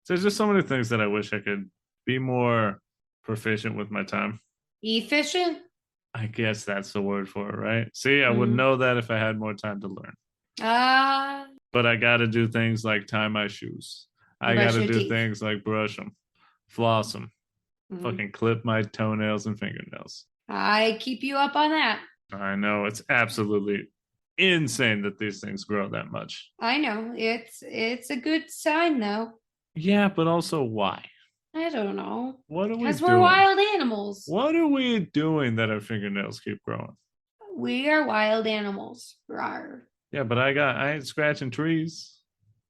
there's just so many things that I wish I could be more proficient with my time. Efficient? I guess that's the word for it, right? See, I would Mm. know that if I had more time to learn. Ah, But I got to do things like tie my shoes. I got brush to your do teeth. things like brush them, floss them, Mm. fucking clip my toenails and fingernails. I keep you up on that. I know it's absolutely insane that these things grow that much. I know. It's a good sign though. Yeah, but also why? I don't know. What are we Because we're doing? wild animals. What are we doing that our fingernails keep growing? We are wild animals. Rawr. Yeah, but I ain't scratching trees.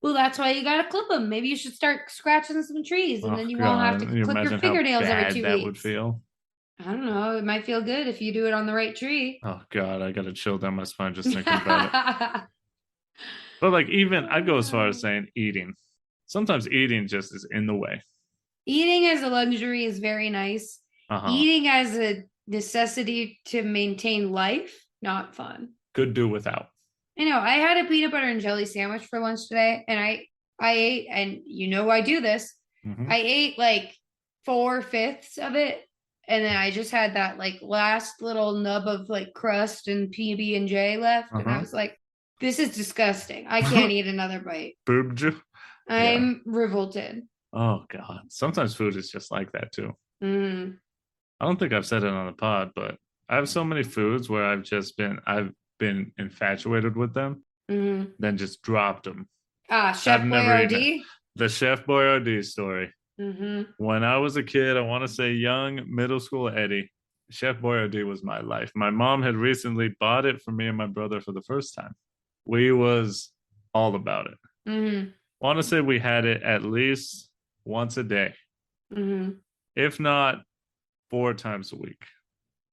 Well, that's why you gotta clip them. Maybe you should start scratching some trees, and Oh then you won't have God, to can you clip your imagine how fingernails every bad two that would weeks. feel? I don't know. It might feel good if you do it on the right tree. Oh God, I got a chill down my spine just thinking about it. But like, even I'd go as far as saying eating. Sometimes eating just is in the way. Eating as a luxury is very nice. Uh-huh. Eating as a necessity to maintain life, not fun. Could do without. I know. I had a peanut butter and jelly sandwich for lunch today, and I ate, and you know I do this. Mhm. I ate like 4/5 of it, and then I just had that like last little nub of like crust and PB&J left, and I was like, "This is disgusting. I can't eat another bite." Boobed you? Yeah. I'm revolted. Oh God. Sometimes food is just like that too. Mm. I don't think I've said it on the pod, but I have so many foods where I've been infatuated with them, Mm. then just dropped them. Ah, I've Chef never eaten it. Boyardee. The Chef Boyardee story. Mm-hmm. When I was a kid, I want to say young middle school Eddie, Chef Boyardee was my life. My mom had recently bought it for me and my brother for the first time. We was all about it. Mm-hmm. I want to say we had it at least once a day, Mm-hmm. if not 4 times a week.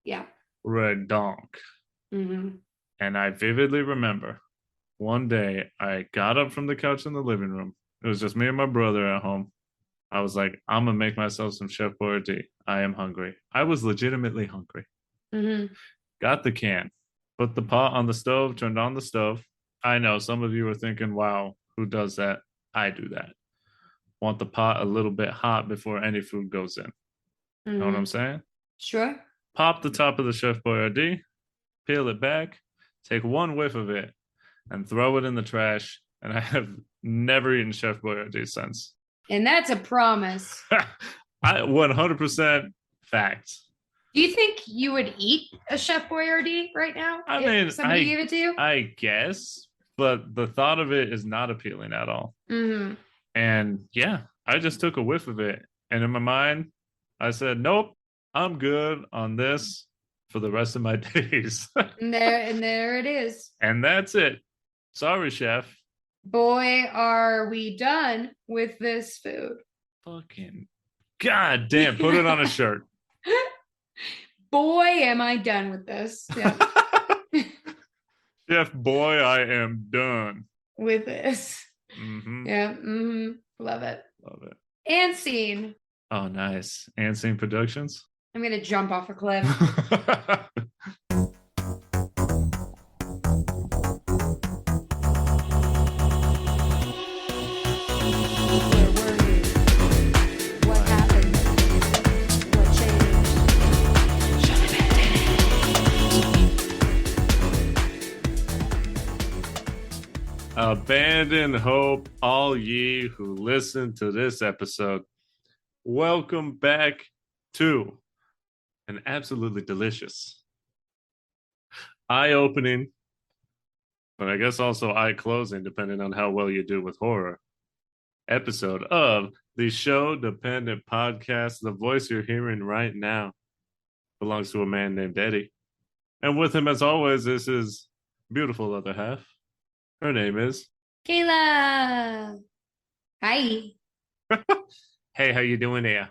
Yeah. Redonk. Mm-hmm. And I vividly remember one day I got up from the couch in the living room. It was just me and my brother at home. I was like, I'm gonna make myself some Chef Boyardee. I am hungry. I was legitimately hungry. Mm-hmm. Got the can, put the pot on the stove, turned on the stove. I know some of you are thinking, wow, who does that? I do that. Want the pot a little bit hot before any food goes in. Know what Mm-hmm. I'm saying? Sure. Pop the top of the Chef Boyardee, peel it back, take one whiff of it, and throw it in the trash. And I have never eaten Chef Boyardee since. And that's a promise. I 100% fact. Do you think you would eat a Chef Boyardee right now? I if mean, somebody gave it to you? I guess, but the thought of it is not appealing at all. Mm-hmm. And yeah, I just took a whiff of it. And in my mind, I said, nope, I'm good on this for the rest of my days. And there it is. And that's it. Sorry, chef. Boy, are we done with this food. Fucking God damn, put it on a shirt. Boy, am I done with this. Yeah. Chef boy, I am done. With this. Mm-hmm. Yeah. Mm-hmm. Love it. Love it. And scene. Oh, nice. And scene productions. I'm going to jump off a cliff. Abandon hope, all ye who listen to this episode. Welcome back to an absolutely delicious, eye-opening, but I guess also eye-closing, depending on how well you do with horror, episode of the Sho-Dependent podcast. The voice you're hearing right now belongs to a man named Eddie. And with him, as always, is his beautiful other half. Her name is Kayla. Hi. Hey, how you doing there?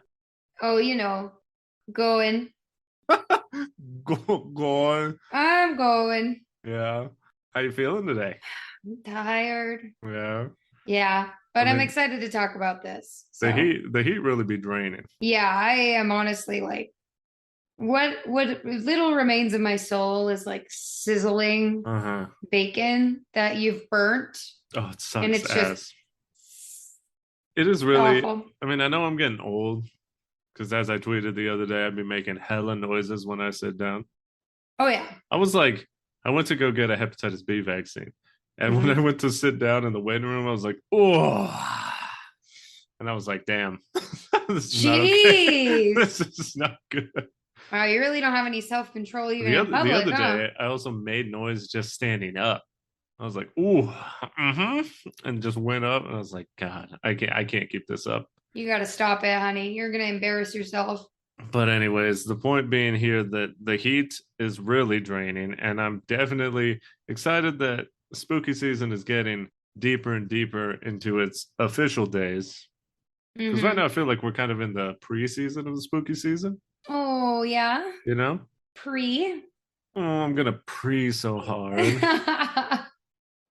Oh, going. Going. I'm going. Yeah. How you feeling today? I'm tired. Yeah. Yeah, but I'm mean, excited to talk about this. So. The heat really be draining. Yeah, I am honestly like, what little remains of my soul is like sizzling bacon that you've burnt. Oh, it sucks and it's ass. Just It is It's really, awful. I mean, I know I'm getting old because as I tweeted the other day, I'd be making hella noises when I sit down. Oh yeah. I was like, I went to go get a hepatitis B vaccine. And when I Mhm. went to sit down in the waiting room, I was like, oh. And I was like, damn, this is not okay. Jeez. This is not good. Wow, you really don't have any self-control even in The public, other huh? day, I also made noise just standing up. I was like, ooh, and just went up, and I was like, God, I can't keep this up. You got to stop it, honey. You're going to embarrass yourself. But anyways, the point being here that the heat is really draining, and I'm definitely excited that spooky season is getting deeper and deeper into its official days. Because right Hmm. now I feel like we're kind of in the pre-season of the spooky season, Oh, yeah. you know? Pre. Oh, I'm gonna pre so hard.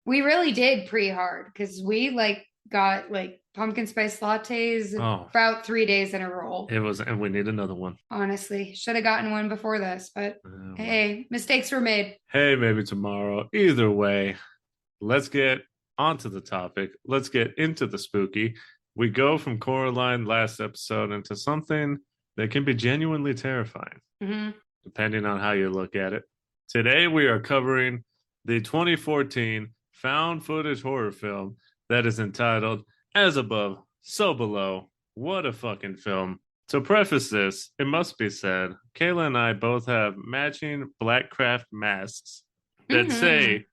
We really did pre hard because we like got like pumpkin spice lattes Oh, about 3 days in a row. it was, and we need another one. Honestly, should have gotten one before this, but Well, hey, mistakes were made. hey, maybe tomorrow. Either way, let's get onto the topic. Let's get into the spooky. We go from Coraline last episode into something that can be genuinely terrifying, Hmm. depending on how you look at it. Today, we are covering the 2014 found footage horror film that is entitled As Above, So Below. What a fucking film. To preface this, it must be said, Kayla and I both have matching black craft masks that Hmm. say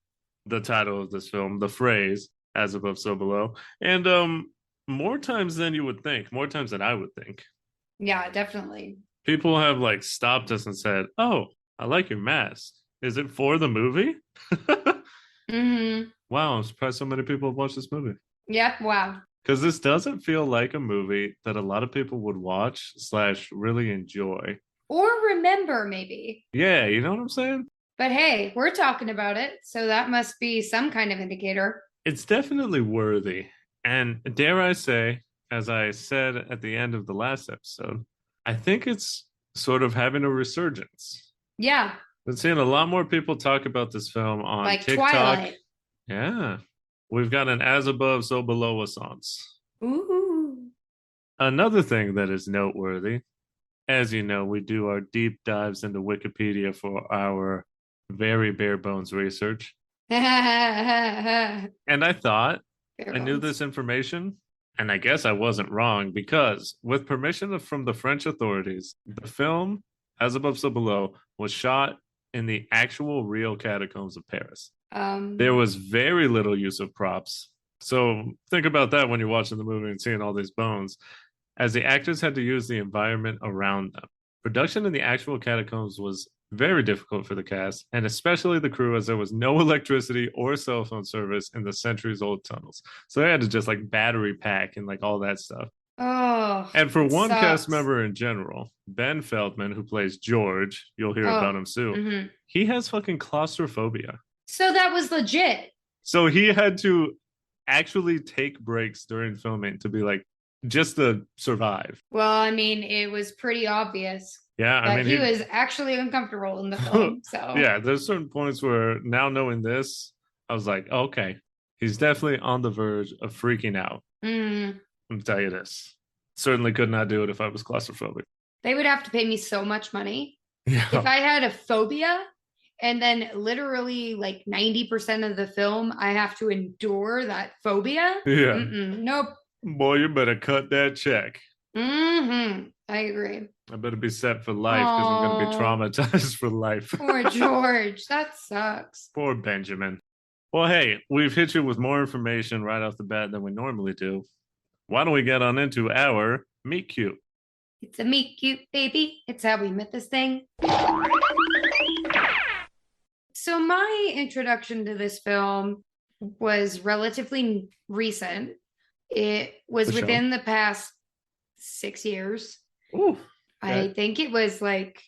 the title of this film, the phrase "as above, so below," and more times than you would think, more times than I would think. Yeah, definitely. People have like stopped us and said, "Oh, I like your mask. Is it for the movie?" Hmm. Wow, I'm surprised so many people have watched this movie Yep. Wow. because this doesn't feel like a movie that a lot of people would watch slash really enjoy. Or remember, maybe. Yeah, you know what I'm saying? But hey, we're talking about it, so that must be some kind of indicator. It's definitely worthy. And dare I say, as I said at the end of the last episode, I think it's sort of having a resurgence. Yeah, Been seeing a lot more people talk about this film on like TikTok. Twilight. Yeah. We've got an as above, so below essence. Ooh. Another thing that is noteworthy, as you know, we do our deep dives into Wikipedia for our very bare bones research. Bare And I thought I knew bones. this information, and I guess I wasn't wrong because, with permission from the French authorities, the film, As Above, So Below, was shot in the actual real catacombs of Paris. There Um, was very little use of props. So think about that when you're watching the movie and seeing all these bones, as the actors had to use the environment around them. Production in the actual catacombs was very difficult for the cast, and especially the crew, as there was no electricity or cell phone service in the centuries old tunnels. So they had to just like battery pack and like all that stuff. oh, And for that one cast sucks. member in general, Ben Feldman, who plays George, you'll hear about Oh, him soon, hmm. he has fucking claustrophobia. So that was legit. So he had to actually take breaks during filming to be like, just to survive. Well, I mean, it was pretty obvious Yeah, I that mean, he was actually uncomfortable in the he, film. So, yeah, there's certain points where now knowing this, I was like, okay, he's definitely on the verge of freaking out. mm, I'll tell you this. Certainly could not do it if I was claustrophobic. they would have to pay me so much money if Yeah. I had a phobia and then literally like 90% of the film, I have to endure that phobia. Yeah. Mm-mm, nope. Boy, you better cut that check. I agree. I better be set for life because I'm going to be Oh, traumatized for life. poor George. That sucks. Poor Benjamin. Well, hey, we've hit you with more information right off the bat than we normally do. Why don't we get on into our meet cute? It's a meet cute baby. It's how we met this thing. So, my introduction to this film was relatively recent. It was For sure. within the past 6 years. Ooh, I okay. think it was like,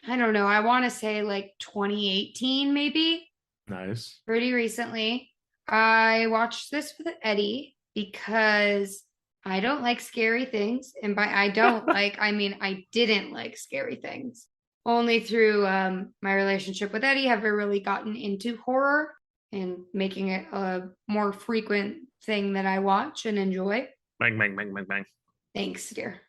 I don't know, I want to say like 2018, maybe Nice. pretty recently. I watched this with Eddie because I don't like scary things. And by I don't like, I mean, I didn't like scary things. Only through my relationship with Eddie have I really gotten into horror and making it a more frequent thing that I watch and enjoy. Bang, bang, bang, bang, bang. Thanks, dear.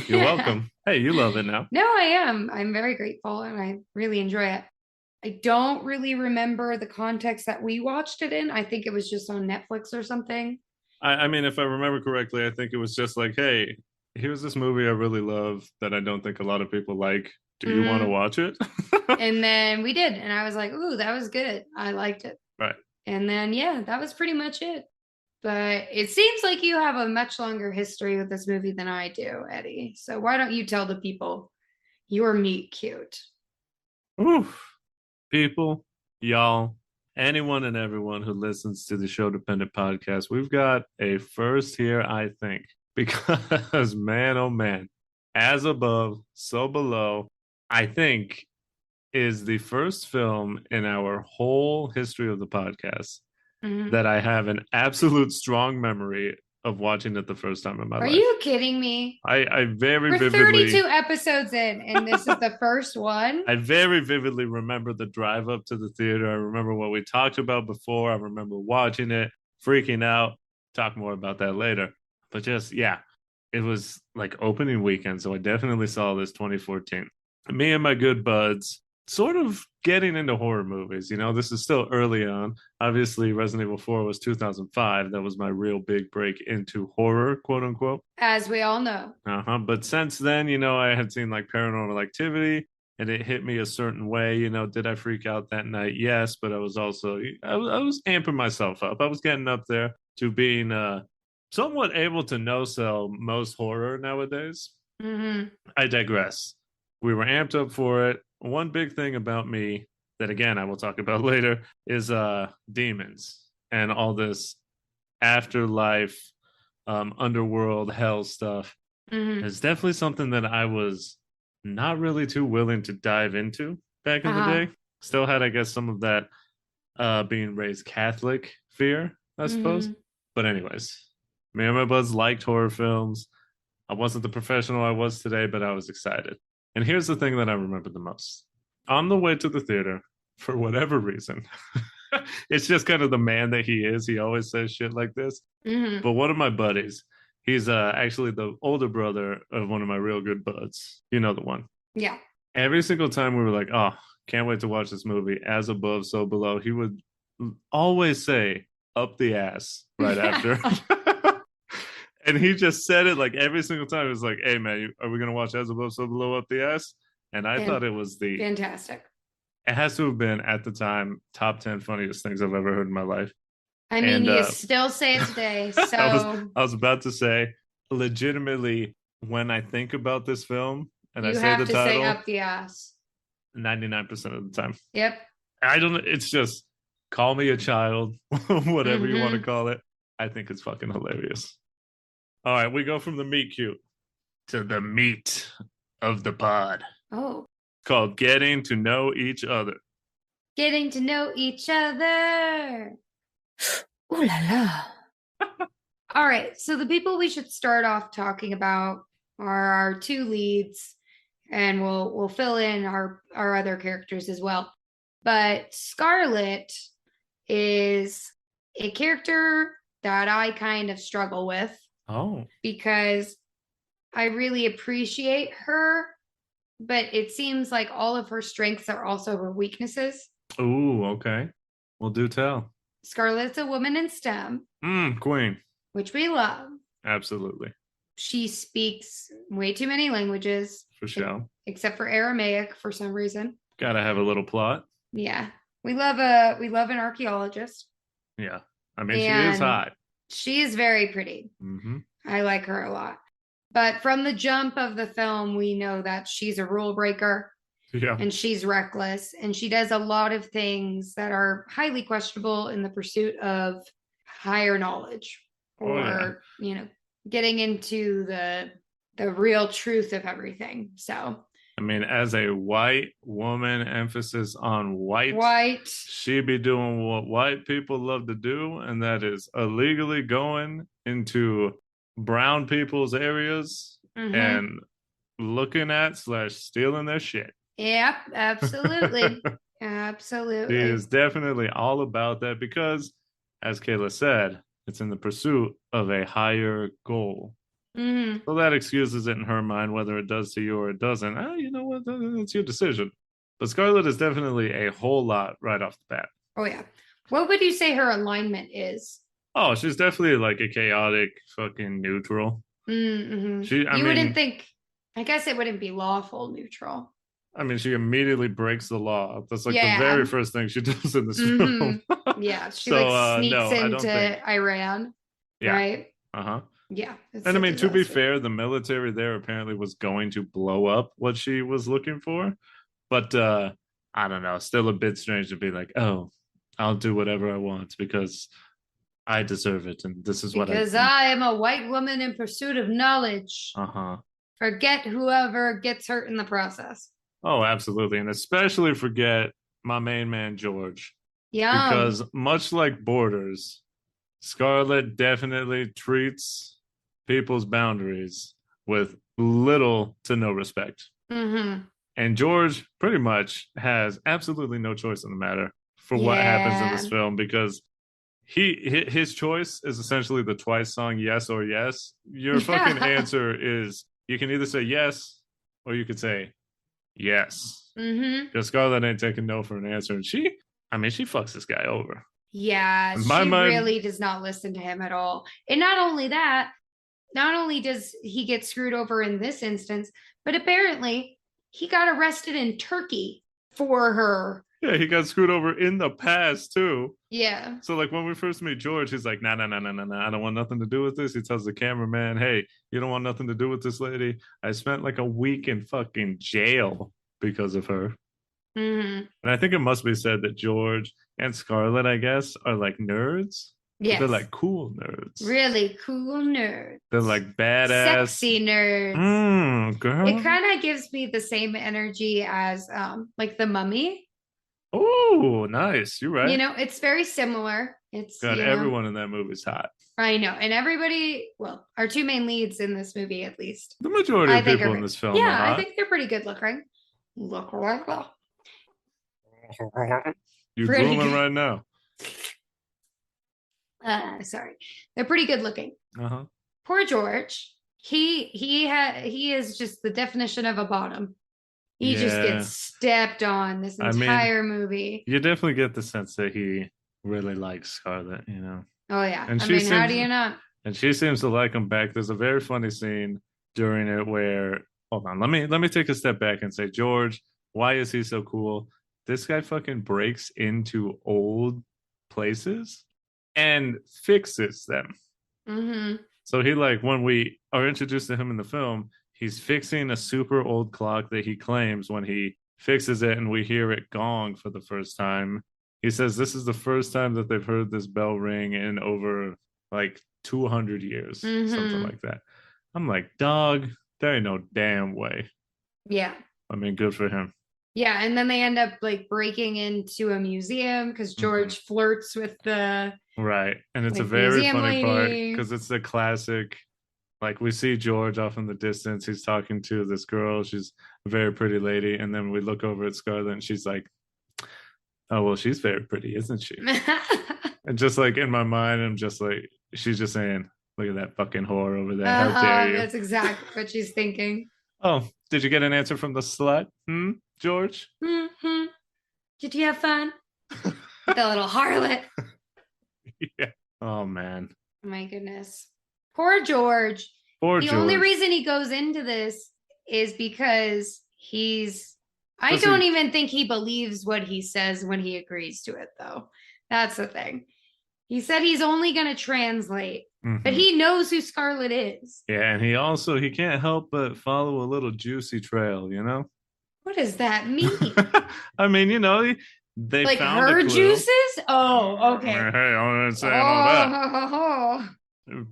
You're welcome. Hey, you love it now. No, I am. I'm very grateful and I really enjoy it. I don't really remember the context that we watched it in. I think it was just on Netflix or something. I mean, if I remember correctly, I think it was just like, hey, here's this movie I really love that I don't think a lot of people like. Do you want to watch it? And then we did. And I was like, ooh, that was good. I liked it. Right. And then, yeah, that was pretty much it. But it seems like you have a much longer history with this movie than I do, Eddie. So why don't you tell the people your meet cute? Oof. People, y'all, anyone and everyone who listens to the Show-Dependent podcast, we've got a first here, I think, because man, oh man, As Above, So Below, I think is the first film in our whole history of the podcast that I have an absolute strong memory of watching it the first time in my life. Are you kidding me? I very We're vividly 32 episodes in, and this is the first one. I very vividly remember the drive up to the theater. I remember what we talked about before. I remember watching it, freaking out. Talk more about that later. But just, yeah, it was like opening weekend. So I definitely saw this 2014. Me and my good buds sort of getting into horror movies. You know, this is still early on. Obviously, Resident Evil 4 was 2005. That was my real big break into horror, quote unquote. As we all know. But since then, you know, I had seen like Paranormal Activity and it hit me a certain way. You know, did I freak out that night? Yes, but I was also, I was amping myself up. I was getting up there to being somewhat able to no sell most horror nowadays. I digress. We were amped up for it. One big thing about me that again I will talk about later is demons and all this afterlife, underworld hell stuff. It's definitely something that I was not really too willing to dive into back in the day. Still had, I guess, some of that being raised Catholic fear, I suppose. But anyways, me and my buds liked horror films. I wasn't the professional I was today, but I was excited. And here's the thing that I remember the most. On the way to the theater, for whatever reason, it's just kind of the man that he is. He always says shit like this. But one of my buddies, he's actually the older brother of one of my real good buds. You know the one. Yeah. Every single time we were like, oh, can't wait to watch this movie. As above, so below. He would always say, up the ass right after. And he just said it like every single time. It was like, hey, man, are we going to watch As Above, So Below, Up the Ass? And I thought it was fantastic. It has to have been at the time top 10 funniest things I've ever heard in my life. I mean, you still say it today. So I was about to say, legitimately, when I think about this film and I say the title, say up the ass 99% of the time. Yep. I don't. It's just call me a child, whatever you want to call it. I think it's fucking hilarious. All right, we go from the meat cute to the meat of the pod. Oh. Called Getting to Know Each Other. Getting to know each other. Ooh la la. All right, so the people we should start off talking about are our two leads, and we'll fill in our other characters as well. But Scarlett is a character that I kind of struggle with. Oh. Because I really appreciate her, but it seems like all of her strengths are also her weaknesses. Ooh, okay. Well, do tell. Scarlett's a woman in STEM. Queen. Which we love. Absolutely. She speaks way too many languages. For sure. Except for Aramaic for some reason. Gotta have a little plot. Yeah. We love an archaeologist. Yeah. I mean, she is hot. She is very pretty. I like her a lot. But from the jump of the film, we know that she's a rule breaker. Yeah. And she's reckless. And she does a lot of things that are highly questionable in the pursuit of higher knowledge. Or, you know, getting into the real truth of everything. So I mean, as a white woman, emphasis on white, she be doing what white people love to do, and that is illegally going into brown people's areas and looking at / stealing their shit. Yep, absolutely. Absolutely. She is definitely all about that because, as Kayla said, It's in the pursuit of a higher goal. Mm-hmm. So that excuses it in her mind, whether it does to you or it doesn't. You know what? It's your decision. But Scarlett is definitely a whole lot right off the bat. Oh yeah. What would you say her alignment is? Oh, she's definitely like a chaotic fucking neutral. Mm-hmm. I You wouldn't mean, think. I guess it wouldn't be lawful neutral. she immediately breaks the law. That's like the very Yeah. first thing she does in this Mm-hmm. film. Yeah. She like So sneaks no, I don't think. into Iran, Yeah. right? Uh-huh. Yeah. It's And I a mean, to be disaster. fair, the military there apparently was going to blow up what she was looking for. But I don't know, still a bit strange to be like, oh, I'll do whatever I want because I deserve it, and this is what I Because think. I am a white woman in pursuit of knowledge. Uh-huh. Forget whoever gets hurt in the process. Oh, absolutely. And especially forget my main man, George. Yum. Because much like Borders, Scarlett definitely treats people's boundaries with little to no respect. Mm-hmm. And George pretty much has absolutely no choice in the matter for what happens in this Yeah. film because his choice is essentially the Twice song yes or yes. Your fucking Yeah. answer is you can either say yes or you could say yes. Mm-hmm. Because Scarlett ain't taking no for an answer. And she fucks this guy over. Yeah, In my she mind, really does not listen to him at all. And not only that, not only does he get screwed over in this instance, but apparently he got arrested in Turkey for her. yeah, he got screwed over in the past too. Yeah. So like when we first meet George, he's like, nah, nah, nah, nah, nah, nah. I don't want nothing to do with this. He tells the cameraman, hey, you don't want nothing to do with this lady. I spent like a week in fucking jail because of her. Mm-hmm. And I think it must be said that George and Scarlett, I guess, are like nerds. But they're Yes. like cool nerds. Really cool nerds. They're like badass. Sexy nerds. Girl. It kind of gives me the same energy as like the mummy. Oh, nice. You're right. It's very similar. It's God, everyone in that movie is hot. I know. And everybody, well, our two main leads in this movie, at least. The majority of people in this film are Yeah, hot. I think they're pretty good looking. Look like that. You're Pretty drooling good. right now. Sorry. They're pretty good looking. Uh-huh. Poor George. He is just the definition of a bottom. He just gets stepped on this entire movie. You definitely get the sense that he really likes Scarlett, Oh yeah. And how do you not? And she seems to like him back. There's a very funny scene during it where, hold on, let me take a step back and say, George, why is he so cool? This guy fucking breaks into old places and fixes them. Mm-hmm. So he when we are introduced to him in the film, he's fixing a super old clock that he claims when he fixes it and we hear it gong for the first time. He says this is the first time that they've heard this bell ring in over 200 years, something like that. I'm like, dog, there ain't no damn way. Yeah. I mean, good for him. Yeah, and then they end up breaking into a museum because George flirts with the right, and it's a very funny lady. part because it's the classic. We see George off in the distance. He's talking to this girl. She's a very pretty lady, and then we look over at Scarlett, and she's like, "Oh well, she's very pretty, isn't she?" And just in my mind, I'm just like, she's just saying, "Look at that fucking whore over there! How dare you?" That's exactly what she's thinking. Oh, did you get an answer from the slut? George? Mm-hmm. Did you have fun? The little harlot. Yeah. Oh, man. My goodness. Poor George. The only reason he goes into this is because I don't even think he believes what he says when he agrees to it, though. That's the thing. He said he's only going to translate, but he knows who Scarlett is. Yeah, and he can't help but follow a little juicy trail, What does that mean? I mean, they found her a clue. Juices? Oh, okay. Hey, I'm not saying all that.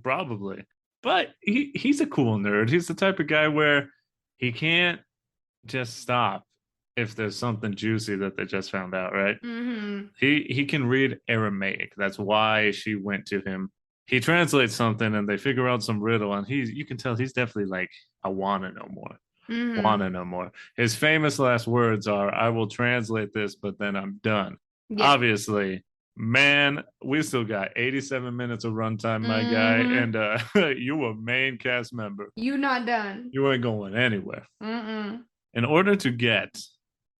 Probably. But he's a cool nerd. He's the type of guy where he can't just stop if there's something juicy that they just found out, right? Mm-hmm. He can read Aramaic. That's why she went to him. He translates something and they figure out some riddle, and you can tell he's definitely I wanna know more. Mm-hmm. Wanna know more. His famous last words are, I will translate this, but then I'm done. Yeah. Obviously, Man, we still got 87 minutes of runtime, my guy, and you a main cast member. You not done. You ain't going anywhere. Mm-mm. In order to get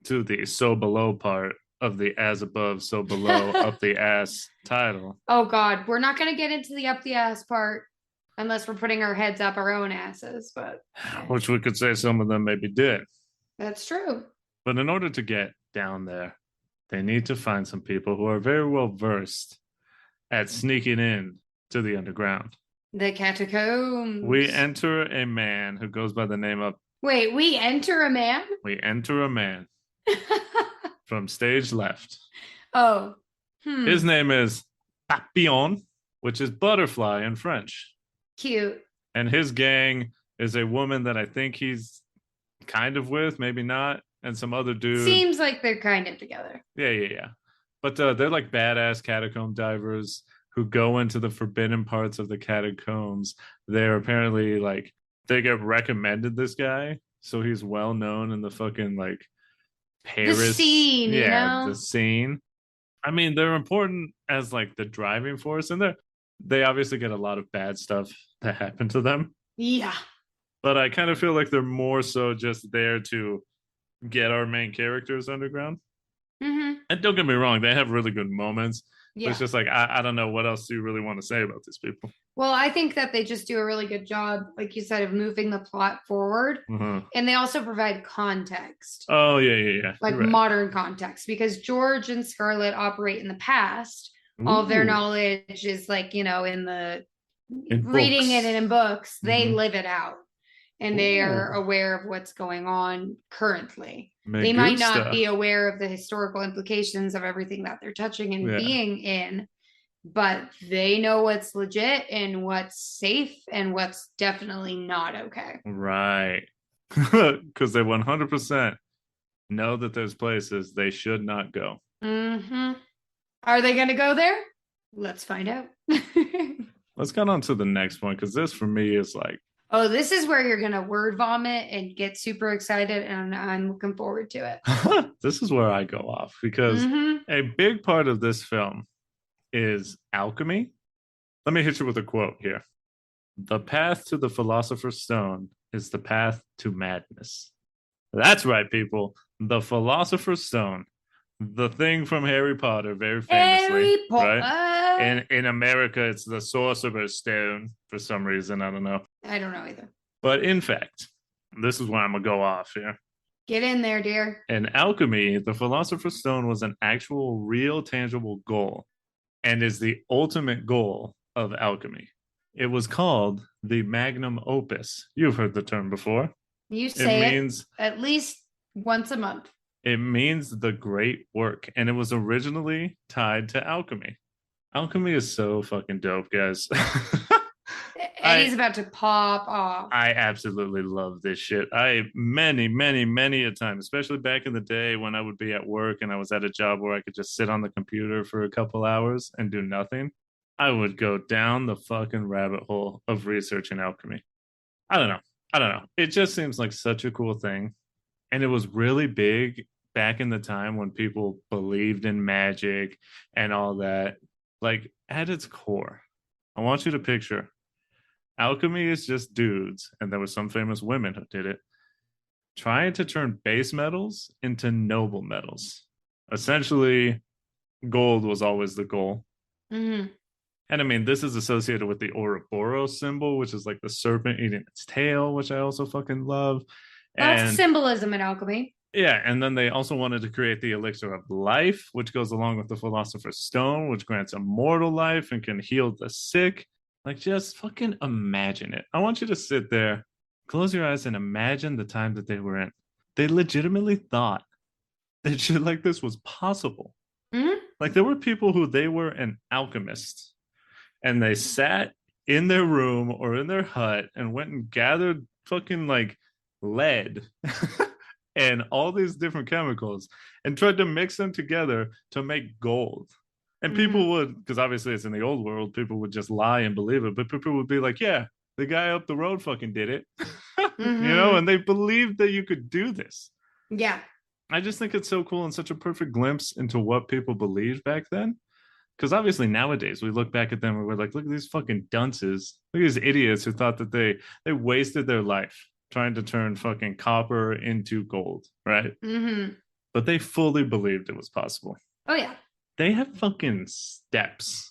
to the so below part of the as above, so below, up the ass title. Oh God, we're not gonna get into the up the ass part unless we're putting our heads up our own asses, but which we could say some of them maybe did. that's true. But in order to get down there, they need to find some people who are very well versed at sneaking in to the underground. The catacombs. We enter a man who goes by the name of. Wait, we enter a man? We enter a man from stage left. Oh. His name is Papillon, which is butterfly in French. Cute. And his gang is a woman that I think he's kind of with, maybe not, and some other dude. Seems like they're kind of together. Yeah. But they're like badass catacomb divers who go into the forbidden parts of the catacombs. They're apparently like, they get recommended this guy, so he's well known in the fucking like Paris. The scene, yeah, you know? the scene. I mean, they're important as like the driving force, and they obviously get a lot of bad stuff that happen to them. Yeah. But I kind of feel like they're more so just there to get our main characters underground. Mm-hmm. And don't get me wrong, they have really good moments. Yeah. It's just like, I don't know what else do you really want to say about these people. Well, I think that they just do a really good job, like you said, of moving the plot forward. Mm-hmm. And they also provide context. Oh, yeah. Like modern context, because George and Scarlett operate in the past. Ooh. All of their knowledge is like, in reading it in books. They live it out. And they are aware of what's going on currently. They might not be aware of the historical implications of everything that they're touching and being in, but they know what's legit and what's safe and what's definitely not okay. Right. Because they 100% know that there's places they should not go. Mm-hmm. Are they going to go there? Let's find out. Let's get on to the next one, because this for me is like, oh, this is where you're going to word vomit and get super excited, and I'm looking forward to it. This is where I go off, because a big part of this film is alchemy. Let me hit you with a quote here. The path to the Philosopher's Stone is the path to madness. That's right, people. The Philosopher's Stone. The thing from Harry Potter, very famously. Harry Potter. Right? In America, it's the Sorcerer's Stone for some reason. I don't know. I don't know either. But in fact, this is where I'm going to go off here. Get in there, dear. In alchemy, the Philosopher's Stone was an actual, real, tangible goal, and is the ultimate goal of alchemy. It was called the magnum opus. You've heard the term before. You say it at least once a month. It means the great work, and it was originally tied to alchemy. Alchemy is so fucking dope, guys. Eddie's about to pop off. I absolutely love this shit. Many a time, especially back in the day when I would be at work and I was at a job where I could just sit on the computer for a couple hours and do nothing, I would go down the fucking rabbit hole of researching alchemy. I don't know. It just seems like such a cool thing. And it was really big back in the time when people believed in magic and all that. Like, at its core, I want you to picture alchemy is just dudes, and there were some famous women who did it, trying to turn base metals into noble metals. Essentially, gold was always the goal. Mm-hmm. And I mean, this is associated with the Ouroboros symbol, which is like the serpent eating its tail, which I also fucking love. That's symbolism in alchemy. Yeah, and then they also wanted to create the elixir of life, which goes along with the Philosopher's Stone, which grants immortal life and can heal the sick. Like, just fucking imagine it. I want you to sit there, close your eyes, and imagine the time that they were in. They legitimately thought that shit like this was possible. Mm-hmm. Like, there were people who they were an alchemist, and they sat in their room or in their hut and went and gathered fucking like lead and all these different chemicals and tried to mix them together to make gold. And people would, because obviously it's in the old world, people would just lie and believe it, but people would be like, yeah, the guy up the road fucking did it. And they believed that you could do this. Yeah. I just think it's so cool and such a perfect glimpse into what people believed back then. because obviously nowadays we look back at them and we're like, look at these fucking dunces, look at these idiots who thought that they wasted their life trying to turn fucking copper into gold, right? Mm-hmm. But they fully believed it was possible. Oh yeah. They have fucking steps.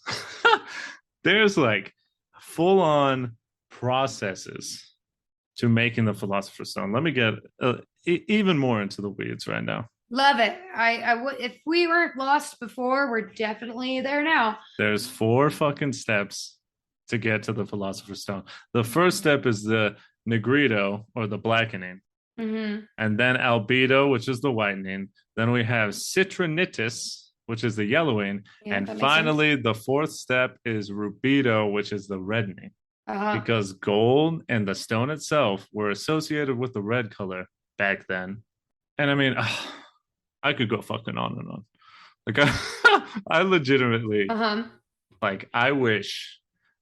There's like full on processes to making the Philosopher's Stone. Let me get even more into the weeds right now. Love it. I would, if we weren't lost before, we're definitely there now. There's 4 fucking steps to get to the Philosopher's Stone. The first step is the negrito, or the blackening. Mm-hmm. And then albedo, which is the whitening. Then we have citrinitis, which is the yellowing. Yeah, and finally, the 4th step is rubido, which is the reddening. Because gold and the stone itself were associated with the red color back then. And I mean, I could go fucking on and on. Like, I legitimately, like, I wish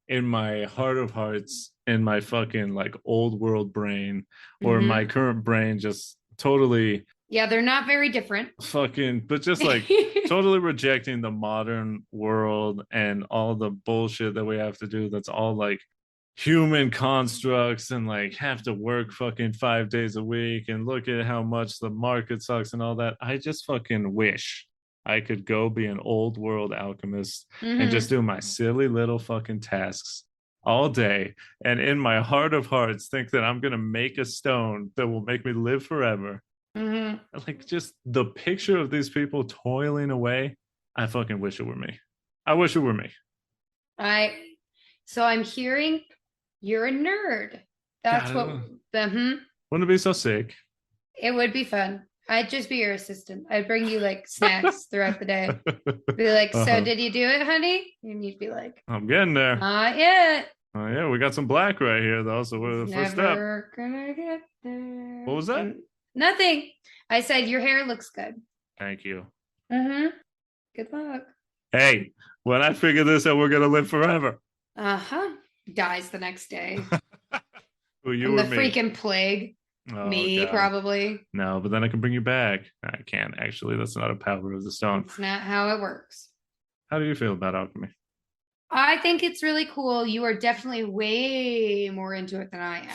in my heart of hearts, in my fucking like old world brain, or my current brain, just totally. Yeah, they're not very different. Fucking, but just like totally rejecting the modern world and all the bullshit that we have to do. That's all like human constructs and like have to work fucking 5 days a week and look at how much the market sucks and all that. I just fucking wish I could go be an old world alchemist and just do my silly little fucking tasks all day, and in my heart of hearts think that I'm gonna make a stone that will make me live forever. Like, just the picture of these people toiling away, I fucking wish it were me. I wish it were me. So I'm hearing you're a nerd. That's what. Wouldn't it be so sick? It would be fun. I'd just be your assistant. I'd bring you like snacks throughout the day. Be like, so did you do it, honey? And you'd be like, I'm getting there. Not yet. Oh yeah, we got some black right here though. So what's the first step? Never gonna get there. What was that? Nothing. I said your hair looks good. Thank you. Good luck. Hey, when I figure this out, we're gonna live forever. Dies the next day. Who, you From or the me? Freaking plague. Me, God. Probably. No, but then I can bring you back. I can't, actually. That's not a power of the stone. It's not how it works. How do you feel about alchemy? I think it's really cool. You are definitely way more into it than I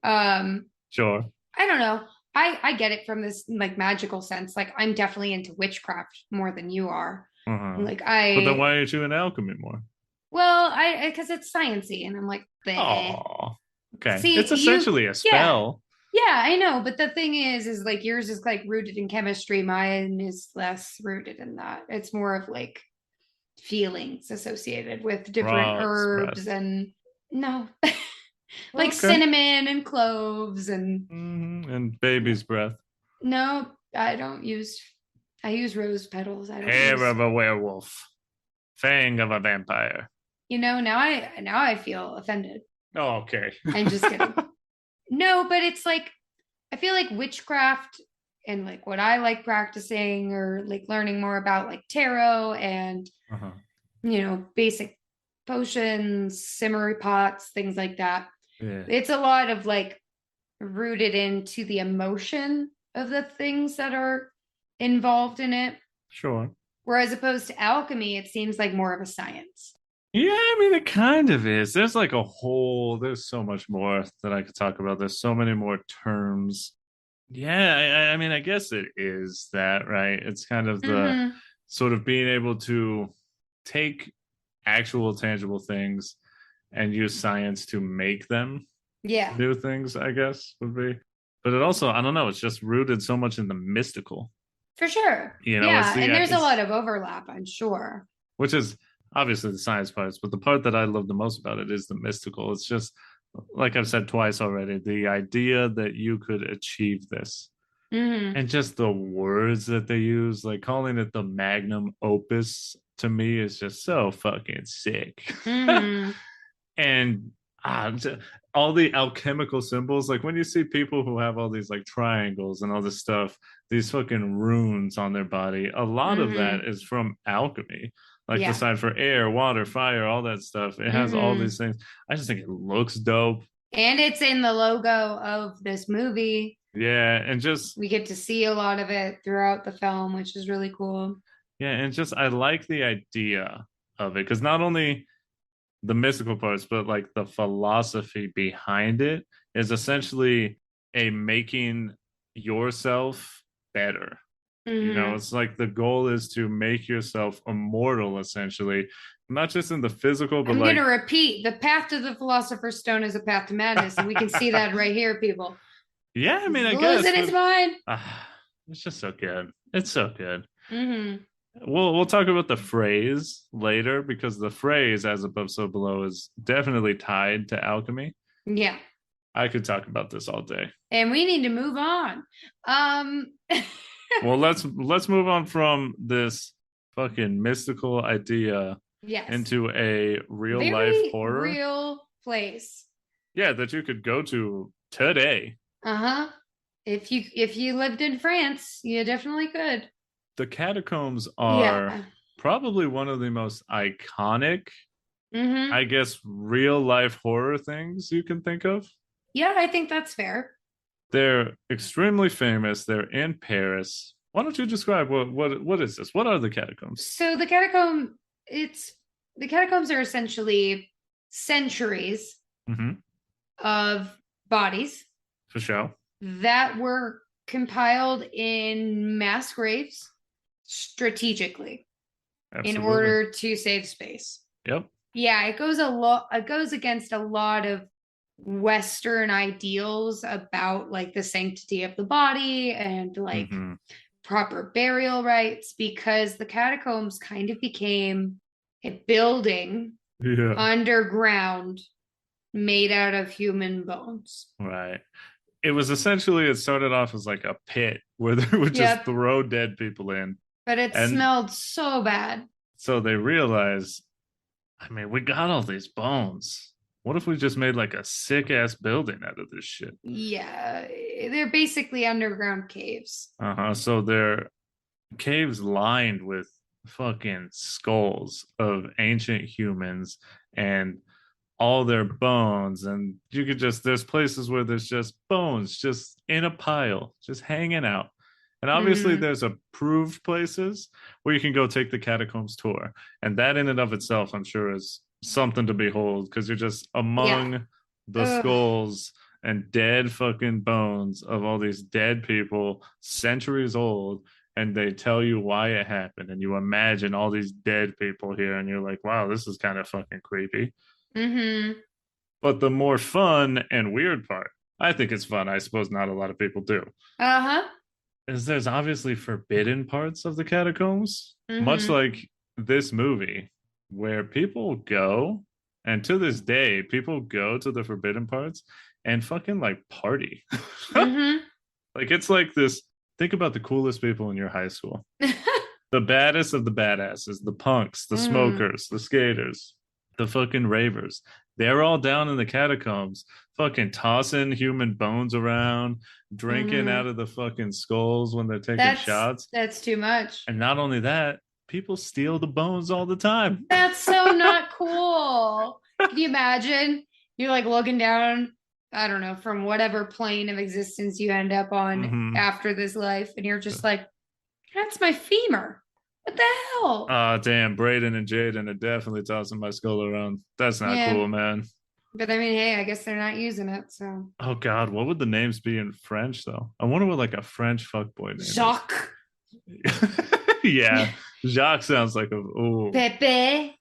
am. Sure. I don't know. I get it from this like magical sense. Like, I'm definitely into witchcraft more than you are. Like, But then why aren't you into alchemy more? Well, because it's sciencey, and I'm like, oh, okay. See, it's essentially a spell. Yeah, I know. But the thing is like yours is like rooted in chemistry. Mine is less rooted in that. It's more of like feelings associated with different herbs and like cinnamon and cloves and baby's breath. No, I use rose petals. Hair of a werewolf, fang of a vampire. Now I feel offended. Oh, okay. I'm just kidding. No, but it's like, I feel like witchcraft and like what I like practicing or like learning more about like tarot and, basic potions, simmery pots, things like that. Yeah. It's a lot of like rooted into the emotion of the things that are involved in it. Sure. Whereas opposed to alchemy, it seems like more of a science. Yeah, I mean, it kind of is. There's so much more that I could talk about. There's so many more terms. Yeah, I mean, I guess it is that, right? It's kind of the sort of being able to take actual tangible things and use science to make them new things, I guess, would be. But it also, I don't know, it's just rooted so much in the mystical. For sure. And there's a lot of overlap, I'm sure. Which is obviously the science parts, but the part that I love the most about it is the mystical. It's just, like I've said twice already, the idea that you could achieve this. And just the words that they use, like calling it the magnum opus, to me is just so fucking sick. And all the alchemical symbols, like when you see people who have all these like triangles and all this stuff, these fucking runes on their body, a lot of that is from alchemy. Like the sign for air, water, fire, all that stuff. It has all these things. I just think it looks dope. And it's in the logo of this movie. Yeah, and just... we get to see a lot of it throughout the film, which is really cool. Yeah, and just I like the idea of it because not only the mystical parts, but like the philosophy behind it is essentially a making yourself better. You know, Hmm. it's like the goal is to make yourself immortal, essentially, not just in the physical, but I'm going to like, repeat, the path to the Philosopher's Stone is a path to madness. And we can see that right here, people. yeah, I mean, I guess, Losing its but mind. it's just so good. It's so good. Hmm. We'll talk about the phrase later because the phrase "as above, so below" is definitely tied to alchemy. Yeah. I could talk about this all day. And we need to move on. Um, Well, let's move on from this fucking mystical idea yes. into a real life Very horror. real place. Yeah, that you could go to today. Uh-huh. If you lived in France, you definitely could. The catacombs Yeah. are probably one of the most iconic, Mm-hmm. I guess, real life horror things you can think of. Yeah, I think that's fair. They're extremely famous. They're in Paris. Why don't you describe what is this? What are the catacombs? So it's the catacombs are essentially centuries Mm-hmm. of bodies For sure. that were compiled in mass graves strategically in Absolutely. order to save space. Yep. Yeah, it goes against a lot of Western ideals about like the sanctity of the body and like Mm-hmm. proper burial rites because the catacombs kind of became a building Yeah. underground made out of human bones. Right. It was essentially it started off as like a pit where they would just Yep. throw dead people in. But it And smelled so bad. so they realized, I mean, we got all these bones. What if we just made like a sick ass building out of this shit? Yeah, they're basically underground caves. Uh-huh. So they're caves lined with fucking skulls of ancient humans and all their bones. And you could just, there's places where there's just bones just in a pile, just hanging out. And obviously, Mm-hmm. there's approved places where you can go take the catacombs tour. And that in and of itself, I'm sure, is something to behold because you're just Yeah. among the Ugh. skulls and dead fucking bones of all these dead people, centuries old, and they tell you why it happened, and you imagine all these dead people here, and you're like, wow, this is kind of fucking creepy. Mm-hmm. But the more fun and weird part, I think it's fun. I suppose not a lot of people do. Uh-huh. Is there's obviously forbidden parts of the catacombs, much Mm-hmm. like this movie, where people go, and to this day, people go to the forbidden parts and fucking like party. Mm-hmm. Like it's like this. Think about the coolest people in your high school. The baddest of the badasses, the punks, the Mm. smokers, the skaters, the fucking ravers. They're all down in the catacombs, fucking tossing human bones around, drinking out Mm-hmm. of the fucking skulls when they're taking That's shots. that's too much. And not only that, people steal the bones all the time. That's so not cool. Can you imagine? You're like looking down, I don't know, from whatever plane of existence you end up on Mm-hmm. after this life, and you're just like, that's my femur. What the hell? Oh, damn. Braden and Jaden are definitely tossing my skull around. That's not Yeah. cool, man. But I mean, hey, I guess they're not using it, so. Oh, God. What would the names be in French, though? I wonder what, like, a French fuckboy name is. Jacques. Yeah. Jacques sounds like a. Oh. Pepe.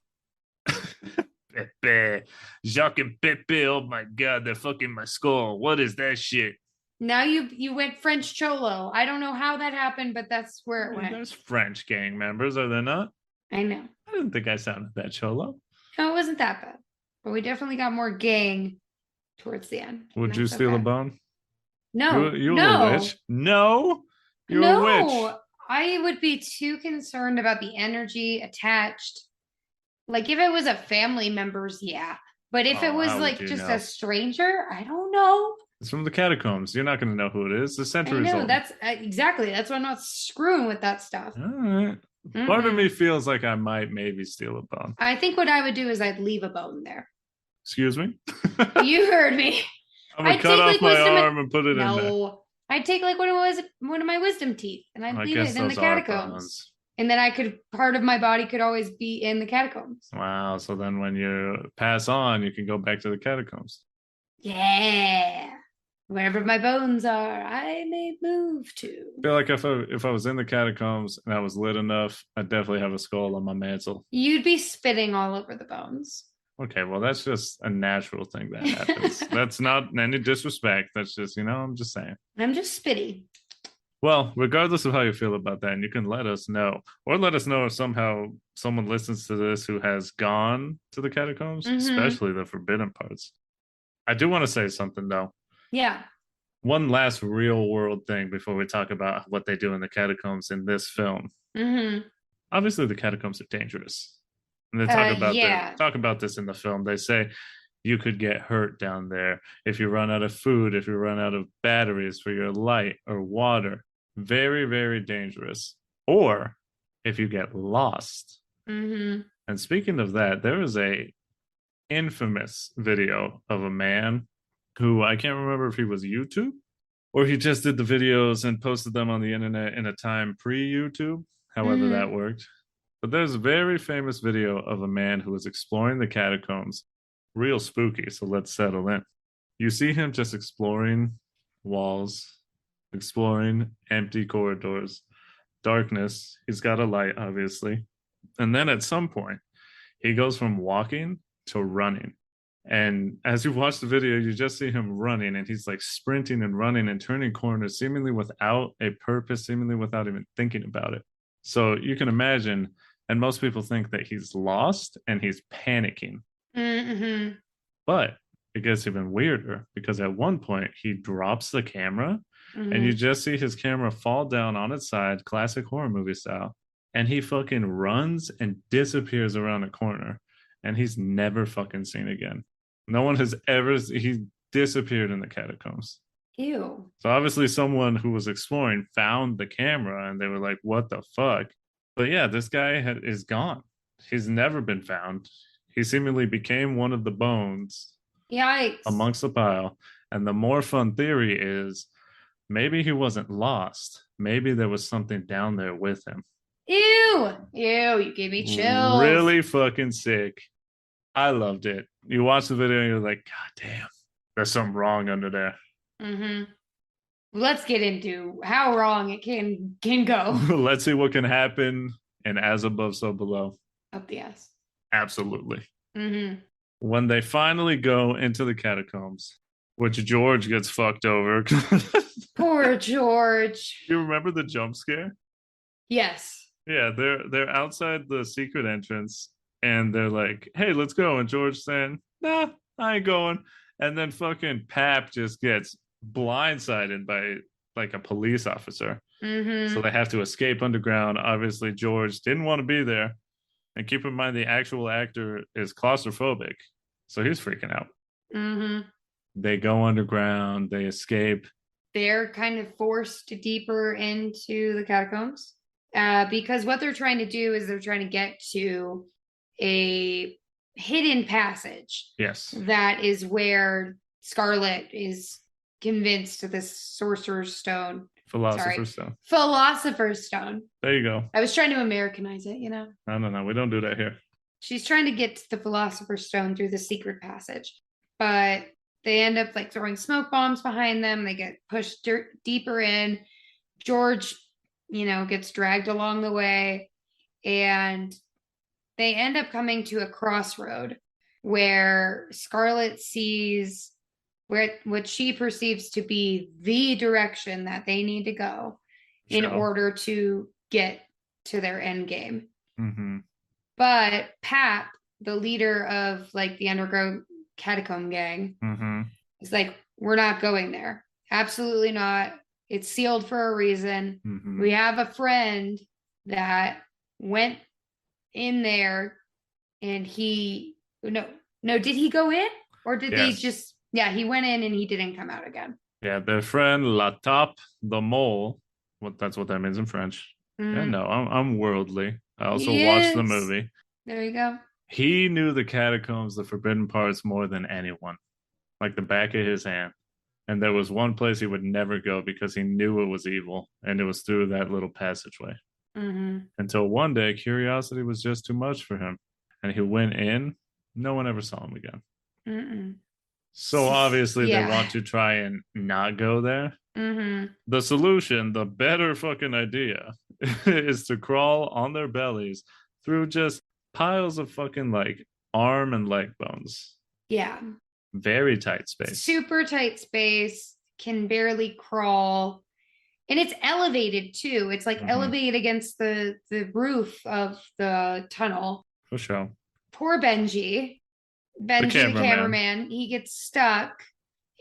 Pepe. Jacques and Pepe. Oh, my God. They're fucking my skull. What is that shit? Now you went French Cholo. I don't know how that happened, but that's where it went. There's French gang members, are there not? I know. I didn't think I sounded that cholo. No, it wasn't that bad. But we definitely got more gang towards the end. Would you steal a bone? No, You a no, witch? No, you're a witch. no. I would be too concerned about the energy attached. Like if it was a family member's, yeah. But if it Oh, was how would like you just know? a stranger, I don't know. It's from the catacombs. You're not going to know who it is. The I centuries know old. that's exactly. That's why I'm not screwing with that stuff. All right. Part of me feels like I might maybe steal a bone. I think what I would do is I'd leave a bone there. Excuse me? You heard me. I'm going I'd to cut take off like my wisdom. arm and put it in there. No, I'd take like one of my wisdom teeth and I'd I leave guess it in the those are catacombs. bones. And then part of my body could always be in the catacombs. Wow. So then when you pass on, you can go back to the catacombs. Yeah. Wherever my bones are, I may move to. I feel like if I was in the catacombs and I was lit enough, I'd definitely have a skull on my mantle. You'd be spitting all over the bones. Okay, well, that's just a natural thing that happens. That's not any disrespect. That's just, I'm just saying. I'm just spitty. Well, regardless of how you feel about that, and you can let us know, or let us know if somehow someone listens to this who has gone to the catacombs, especially the forbidden parts. I do want to say something, though. Yeah. One last real world thing before we talk about what they do in the catacombs in this film. Obviously, the catacombs are dangerous. And they talk about this in the film. They say you could get hurt down there if you run out of food, if you run out of batteries for your light or water. Very, very dangerous. Or if you get lost. And speaking of that, there is a infamous video of a man who I can't remember if he was YouTube or he just did the videos and posted them on the internet in a time pre-YouTube, however that worked. But there's a very famous video of a man who was exploring the catacombs. Real spooky, so let's settle in. You see him just exploring walls, exploring empty corridors, darkness. He's got a light, obviously. And then at some point, he goes from walking to running. And as you watch the video, you just see him running, and he's like sprinting and running and turning corners, seemingly without a purpose, seemingly without even thinking about it. So you can imagine, and most people think that he's lost and he's panicking. But it gets even weirder because at one point he drops the camera and you just see his camera fall down on its side, classic horror movie style. And he fucking runs and disappears around a corner and he's never fucking seen again. No one has he disappeared in the catacombs. Ew. So obviously someone who was exploring found the camera and they were like, what the fuck? But yeah, this guy is gone. He's never been found. He seemingly became one of the bones. Yikes. Amongst the pile. And the more fun theory is maybe he wasn't lost. Maybe there was something down there with him. Ew. Ew, you gave me chills. Really fucking sick. I loved it. You watch the video and you're like, God damn, there's something wrong under there. Let's get into how wrong it can go. Let's see what can happen and as above, so below. Up the ass. Absolutely. When they finally go into the catacombs, which George gets fucked over. Poor George. You remember the jump scare? Yes. Yeah, they're outside the secret entrance and they're like, hey, let's go. And George saying, nah, I ain't going. And then fucking Pap just gets blindsided by like a police officer. So they have to escape underground. Obviously, George didn't want to be there. And keep in mind, the actual actor is claustrophobic. So he's freaking out. They go underground. They escape. They're kind of forced deeper into the catacombs because what they're trying to do is they're trying to get to a hidden passage. Yes. That is where Scarlet is convinced of this sorcerer's stone. Philosopher's Stone. Philosopher's Stone. There you go. I was trying to Americanize it, you know? No. We don't do that here. She's trying to get to the Philosopher's Stone through the secret passage. But they end up like throwing smoke bombs behind them. They get pushed deeper in. George, gets dragged along the way. And they end up coming to a crossroad where Scarlet sees what she perceives to be the direction that they need to go in order to get to their end game. But Pap, the leader of like the underground catacomb gang, is like, we're not going there. Absolutely not. It's sealed for a reason. We have a friend that went in there and did he go in or did they just he went in and he didn't come out again. Yeah, their friend La Top the Mole. That's what that means in French. Yeah, no, I'm worldly. I also watched the movie. There you go. He knew the catacombs, the forbidden parts, more than anyone. Like the back of his hand. And there was one place he would never go because he knew it was evil. And it was through that little passageway. Until one day, curiosity was just too much for him. And he went in. No one ever saw him again. So obviously they want to try and not go there. The solution, the better fucking idea, is to crawl on their bellies through just piles of fucking like arm and leg bones. Yeah. Very tight space. Super tight space, can barely crawl. And it's elevated too. It's like elevated against the roof of the tunnel. For sure. Poor Benji. The cameraman, he gets stuck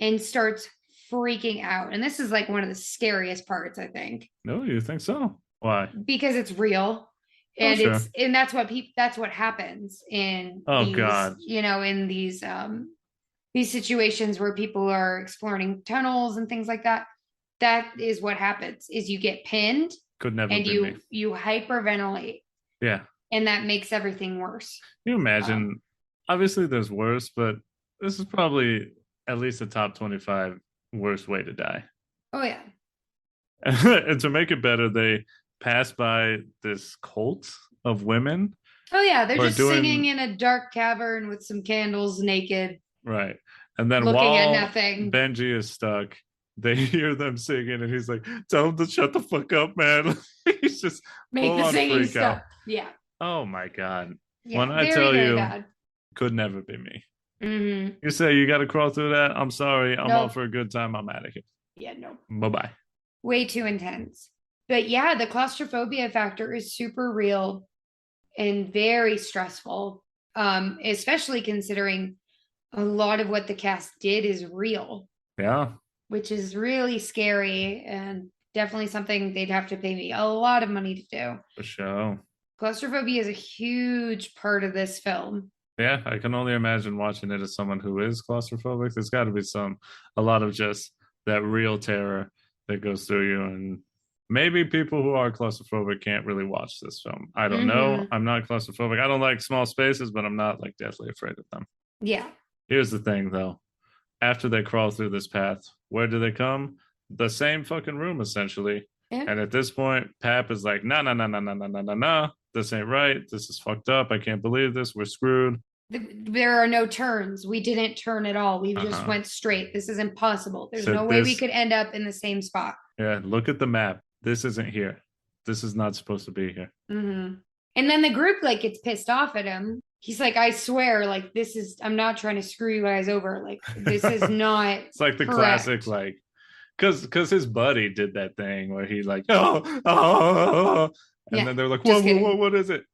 and starts freaking out. And this is like one of the scariest parts, I think. No, you think so? Why? Because it's real. And that's what happens in God. You know, in these situations where people are exploring tunnels and things like that. That is what happens is you get pinned. Could never and be me. You hyperventilate. Yeah. And that makes everything worse. Can you imagine? Obviously there's worse, but this is probably at least a top 25 worst way to die. Oh yeah. And to make it better, they pass by this cult of women. Oh yeah, they're just singing in a dark cavern with some candles, naked. Right. And then looking while at nothing. Benji is stuck, they hear them singing, and he's like, "Tell them to shut the fuck up, man." He's just make the singing stop. Yeah. Oh my god. Yeah, when I tell you, could never be me. You say you got to crawl through that. I'm sorry. I'm out for a good time. I'm out of here. Yeah. No. Bye-bye. Way too intense. But yeah, the claustrophobia factor is super real and very stressful. Especially considering a lot of what the cast did is real. Yeah. Which is really scary and definitely something they'd have to pay me a lot of money to do. For sure. Claustrophobia is a huge part of this film. Yeah, I can only imagine watching it as someone who is claustrophobic. There's got to be a lot of just that real terror that goes through you. And maybe people who are claustrophobic can't really watch this film. I don't know. I'm not claustrophobic. I don't like small spaces, but I'm not like deathly afraid of them. Yeah. Here's the thing, though. After they crawl through this path, where do they come? The same fucking room, essentially. Yeah. And at this point, Pap is like, no. This ain't right. This is fucked up. I can't believe this. We're screwed. There are no turns. We didn't turn at all. We just went straight. This is impossible. There's no way we could end up in the same spot. Yeah, look at the map. This isn't here. This is not supposed to be here. And then the group like gets pissed off at him. He's like, I swear, like, I'm not trying to screw you guys over. Like, this is not It's like the classic, like, because his buddy did that thing where he like, and then they're like, whoa, what is it?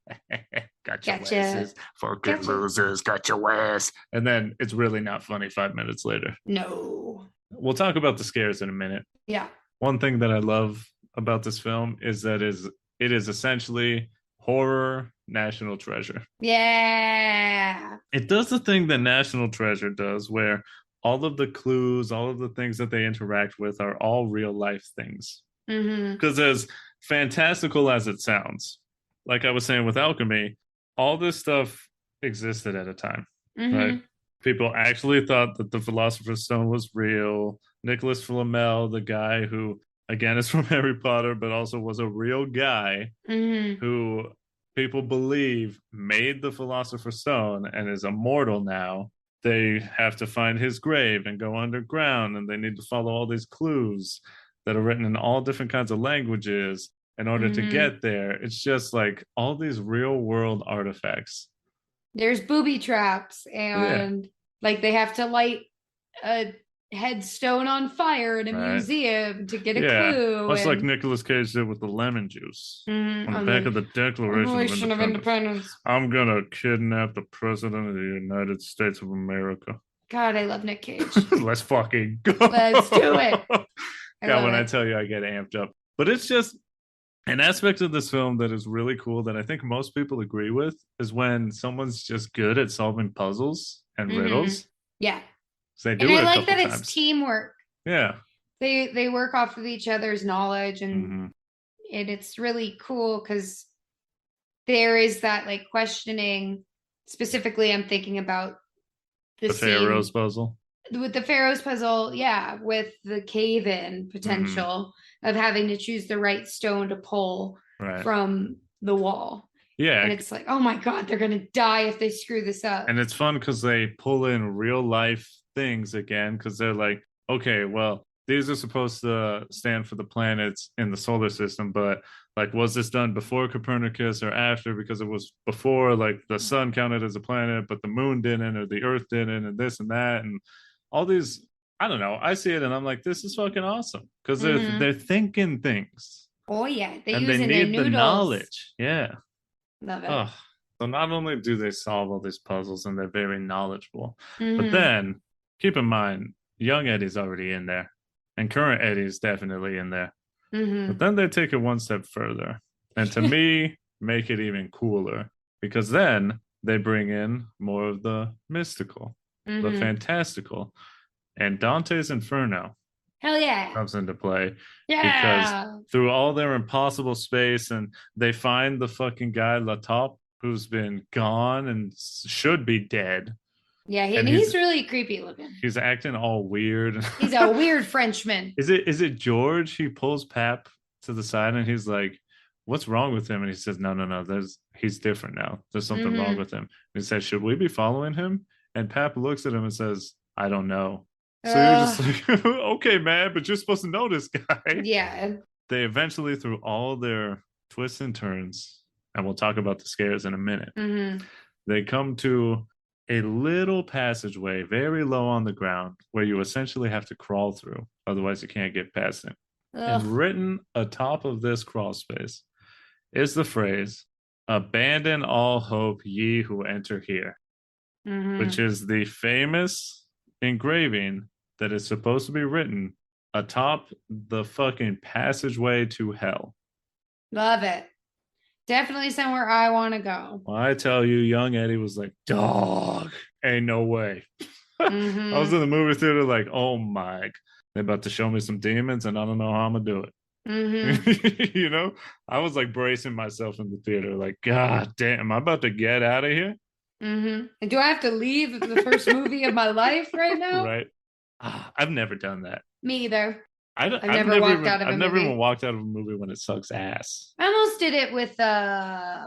Gotcha. Asses, fucking losers, got your ass. And then it's really not funny 5 minutes later. No. We'll talk about the scares in a minute. Yeah. One thing that I love about this film is that it is essentially horror National Treasure. Yeah. It does the thing that National Treasure does where all of the clues, all of the things that they interact with are all real life things. Because as fantastical as it sounds, like I was saying with alchemy, all this stuff existed at a time, right? People actually thought that the Philosopher's Stone was real. Nicholas Flamel, the guy who, again, is from Harry Potter, but also was a real guy who people believe made the Philosopher's Stone and is immortal now. They have to find his grave and go underground, and they need to follow all these clues that are written in all different kinds of languages in order to get there. It's just like all these real world artifacts. There's booby traps and like they have to light a headstone on fire in a museum to get a clue. Much like Nicolas Cage did with the lemon juice on the back of the Declaration of Independence. I'm gonna kidnap the President of the United States of America. God, I love Nick Cage. Let's fucking go. Let's do it. I tell you, I get amped up. But it's just an aspect of this film that is really cool that I think most people agree with is when someone's just good at solving puzzles and riddles. Yeah. They do I like that it's teamwork. Yeah. They work off of each other's knowledge and it's really cool because there is that like questioning. Specifically, I'm thinking about the Pharaoh's puzzle. With the Pharaoh's puzzle, with the cave-in potential of having to choose the right stone to pull. from the wall. Yeah. And it's like, oh my God, they're going to die if they screw this up. And it's fun because they pull in real life things again, because they're like, okay, well, these are supposed to stand for the planets in the solar system, but like, was this done before Copernicus or after? Because it was before, like, the sun counted as a planet, but the moon didn't, or the earth didn't, and this and that, and all these. I don't know. I see it and I'm like, this is fucking awesome, because they're thinking things. Oh yeah, they and using they their need the noodles. knowledge. Yeah. Love it. Oh, so not only do they solve all these puzzles and they're very knowledgeable, but then keep in mind, young Eddie's already in there, and current Eddie's definitely in there. But then they take it one step further, and to me, make it even cooler, because then they bring in more of the mystical, the fantastical, and Dante's Inferno. Hell yeah. Comes into play. Yeah. Because through all their impossible space, and they find the fucking guy Latop, who's been gone and should be dead. Yeah, and he's really creepy looking. He's acting all weird. He's a weird Frenchman. Is it George? He pulls Pap to the side and he's like, "What's wrong with him?" And he says, "No. He's different now. There's something wrong with him." And he says, "Should we be following him?" And Pap looks at him and says, "I don't know." So you're just like, okay, man, but you're supposed to know this guy. Yeah. They eventually, through all their twists and turns, and we'll talk about the scares in a minute, they come to a little passageway very low on the ground where you essentially have to crawl through. Otherwise, you can't get past it. And written atop of this crawl space is the phrase, "Abandon all hope, ye who enter here," which is the famous engraving that is supposed to be written atop the fucking passageway to hell. Love it. Definitely somewhere I want to go. Well, I tell you, young Eddie was like, dog, ain't no way. I was in the movie theater like, oh my, they're about to show me some demons and I don't know how I'm going to do it. You know, I was like bracing myself in the theater like, God damn, am I about to get out of here? And do I have to leave the first movie of my life right now? Right. I've never done that. Me either. I've never walked out of a movie. I've never even walked out of a movie when it sucks ass. I almost did it with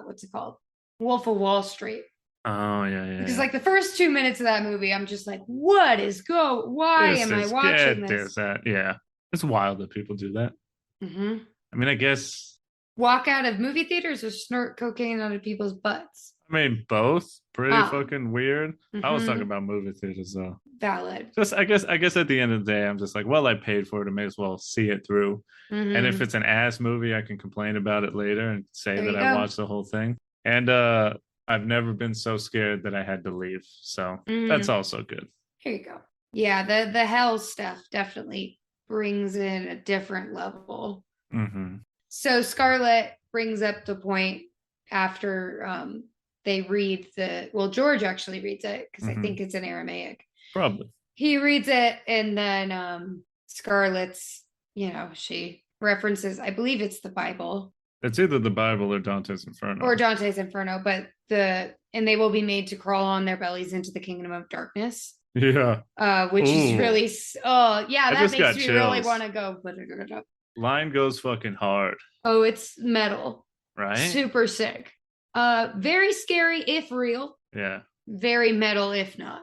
what's it called? Wolf of Wall Street. Oh yeah. Because like the first 2 minutes of that movie, I'm just like, what is why am I watching this? Yeah. It's wild that people do that. I mean, I guess walk out of movie theaters or snort cocaine out of people's butts. I mean, both pretty fucking weird. I was talking about movie theaters though. Valid. Just I guess at the end of the day, I'm just like, well, I paid for it. I may as well see it through. And if it's an ass movie, I can complain about it later and say that I watched the whole thing. And I've never been so scared that I had to leave. So that's also good. Here you go. Yeah, the hell stuff definitely brings in a different level. So Scarlett brings up the point after they read George actually reads it because I think it's in Aramaic. Probably. He reads it and then Scarlett's, she references, I believe it's the Bible. It's either the Bible or Dante's Inferno. But and they will be made to crawl on their bellies into the kingdom of darkness. Yeah. Which is really, that makes me really want to go. Line goes fucking hard. Oh, it's metal. Right? Super sick. Very scary if real. Yeah. Very metal if not.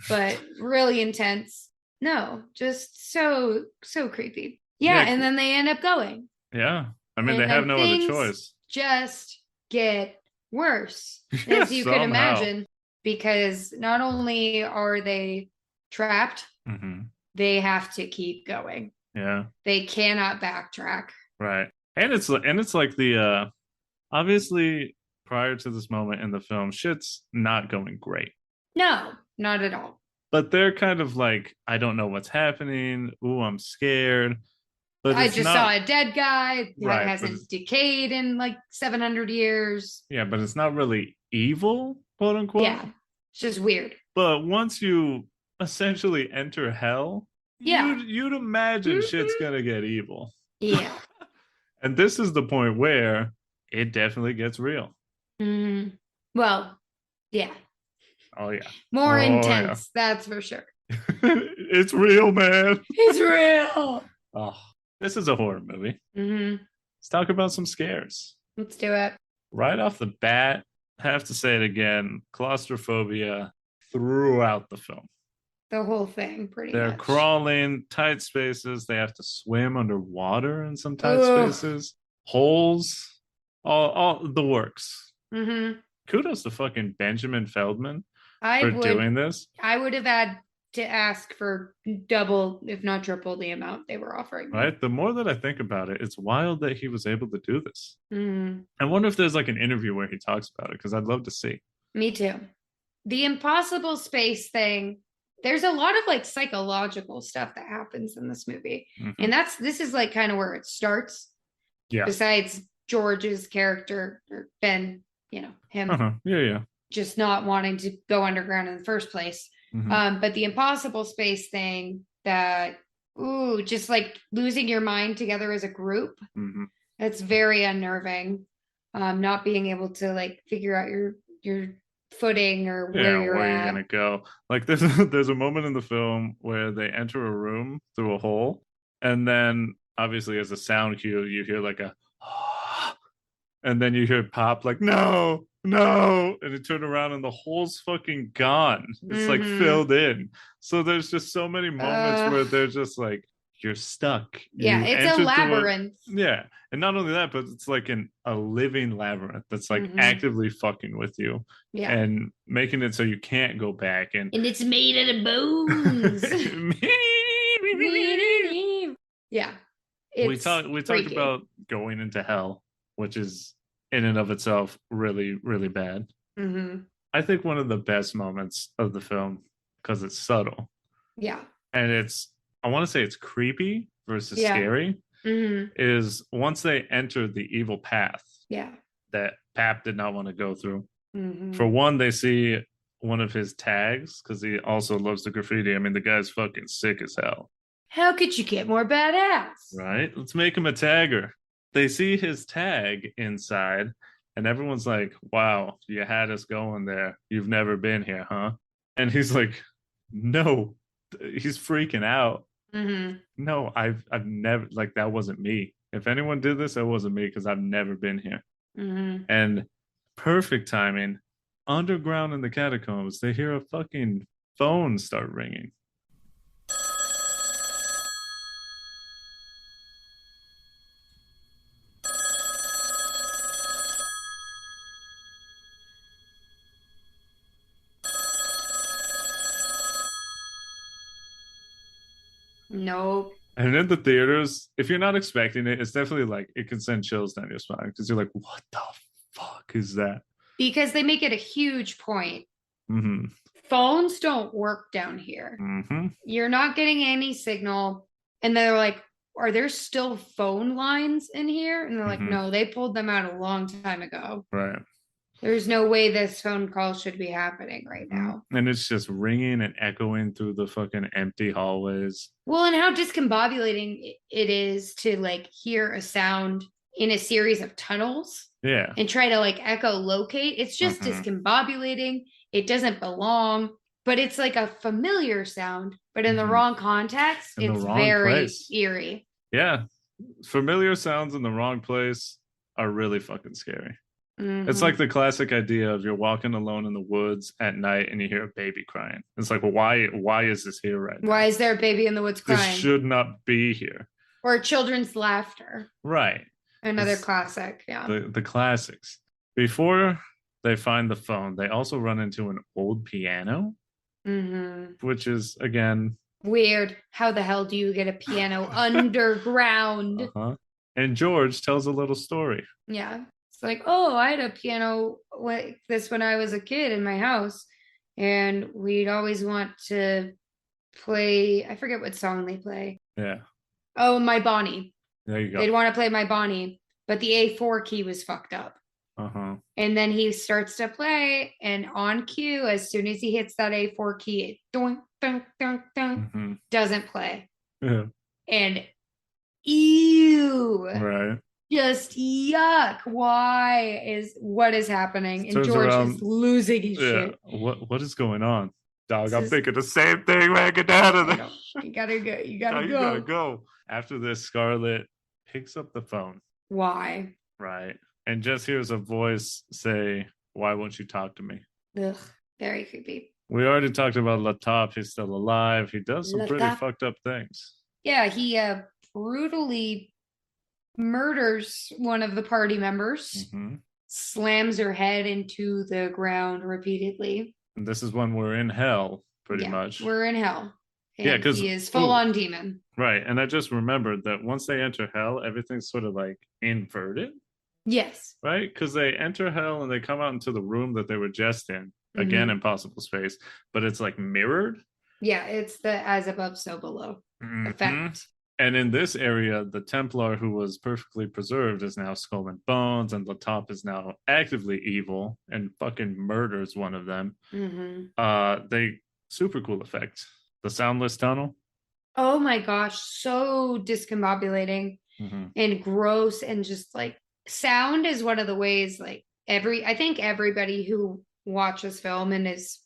But really intense. No, just so creepy. Yeah, and then they end up going. Yeah. I mean, they have no other choice. Just get worse, as you can imagine, because not only are they trapped, they have to keep going. Yeah. They cannot backtrack. Right. And it's like the obviously prior to this moment in the film, shit's not going great. No, not at all. But they're kind of like, I don't know what's happening. Ooh, I'm scared. But I just saw a dead guy that hasn't decayed in like 700 years. Yeah, but it's not really evil, quote unquote. Yeah, it's just weird. But once you essentially enter hell, you'd imagine shit's gonna get evil. Yeah. And this is the point where it definitely gets real. Well, yeah. Oh, yeah. More intense, that's for sure. It's real, man. It's real. Oh, this is a horror movie. Let's talk about some scares. Let's do it. Right off the bat, I have to say it again, claustrophobia throughout the film. The whole thing, pretty They're much. crawling tight spaces. They have to swim underwater in some tight Ugh. spaces, holes, all the works. Mm-hmm. Kudos to fucking Benjamin Feldman I for would doing this. I would have had to ask for double, if not triple, the amount they were offering me. Right? The more that I think about it, it's wild that he was able to do this. Mm, I wonder if there's like an interview where he talks about it because I'd love to see. me too. The impossible space thing, there's a lot of like psychological stuff that happens in this movie. Mm-hmm. And this is like kind of where it starts. Yeah. Besides George's character, or Ben, him Yeah. just not wanting to go underground in the first place. Mm-hmm. But the impossible space thing, that just like losing your mind together as a group, Mm-hmm. that's very unnerving. Not being able to like figure out your footing or where you're Where at. you're gonna go. Like there's a moment in the film where they enter a room through a hole, and then obviously as a sound cue, you hear like a and then you hear pop like no, no, and you turn around and the hole's fucking gone. It's like filled in. So there's just so many moments where they're just like you're stuck. Yeah, it's a labyrinth. Yeah. And not only that, but it's like a living labyrinth that's like actively fucking with you. Yeah. And making it so you can't go back. And it's made out of bones. Yeah. We talked about going into hell, which is in and of itself really, really bad. Mm-hmm. I think one of the best moments of the film, because it's subtle. Yeah. And I want to say it's creepy versus scary, is once they enter the evil path that Pap did not want to go through. Mm-hmm. For one, they see one of his tags because he also loves the graffiti. I mean, the guy's fucking sick as hell. How could you get more badass? Right? Let's make him a tagger. They see his tag inside, and everyone's like, wow, you had us going there. You've never been here, huh? And he's like, no. He's freaking out. Mm-hmm. No, I've never, like, that wasn't me. If anyone did this, it wasn't me because I've never been here. Mm-hmm. And perfect timing, underground in the catacombs, they hear a fucking phone start ringing. Nope. And in the theaters, if you're not expecting it, it's definitely like it can send chills down your spine because you're like, what the fuck is that? Because they make it a huge point. Mm-hmm. Phones don't work down here. Mm-hmm. You're not getting any signal. And they're like, are there still phone lines in here? And they're like, no, they pulled them out a long time ago. Right. There's no way this phone call should be happening right now. And it's just ringing and echoing through the fucking empty hallways. Well, and how discombobulating it is to like hear a sound in a series of tunnels. Yeah. And try to like echolocate. It's just discombobulating. It doesn't belong, but it's like a familiar sound, but in the wrong context, it's very eerie. Yeah. Familiar sounds in the wrong place are really fucking scary. Mm-hmm. It's like the classic idea of you're walking alone in the woods at night and you hear a baby crying. It's like, well, why is this here right now? Why is there a baby in the woods crying? This should not be here. Or children's laughter. Right. Another classic, yeah. The classics. Before they find the phone, they also run into an old piano, which is, again... weird. How the hell do you get a piano underground? And George tells a little story. Yeah. It's like, oh, I had a piano like this when I was a kid in my house, and we'd always want to play, I forget what song they play. Yeah. Oh, My Bonnie. There you go. They'd want to play My Bonnie, but the A4 key was fucked up. And then he starts to play, and on cue, as soon as he hits that A4 key, it doink, doink, doink, doink, doesn't play. Yeah. And ew. Right. Just yuck. What is happening? And George is losing his shit. What is going on? Dog, I'm thinking the same thing, man. Get out of there. You gotta go. You gotta go. After this, Scarlett picks up the phone. Why? Right. and just hears a voice say, "Why won't you talk to me?" Ugh, very creepy. We already talked about Latop. He's still alive. He does some pretty Latop. fucked up things. Yeah, he brutally murders one of the party members, slams her head into the ground repeatedly. And this is when we're in hell, pretty Yeah, much. we're in hell. And yeah, because he is full on demon. Right. And I just remembered that once they enter hell, everything's sort of like inverted. Yes. Right? Because they enter hell and they come out into the room that they were just in. Again, impossible space, but it's like mirrored. Yeah, it's the as above, so below effect. And in this area, the Templar who was perfectly preserved is now skull and bones, and Latop is now actively evil and fucking murders one of them. They super cool effect. The soundless tunnel. Oh my gosh, so discombobulating and gross, and just like sound is one of the ways like I think everybody who watches film and is,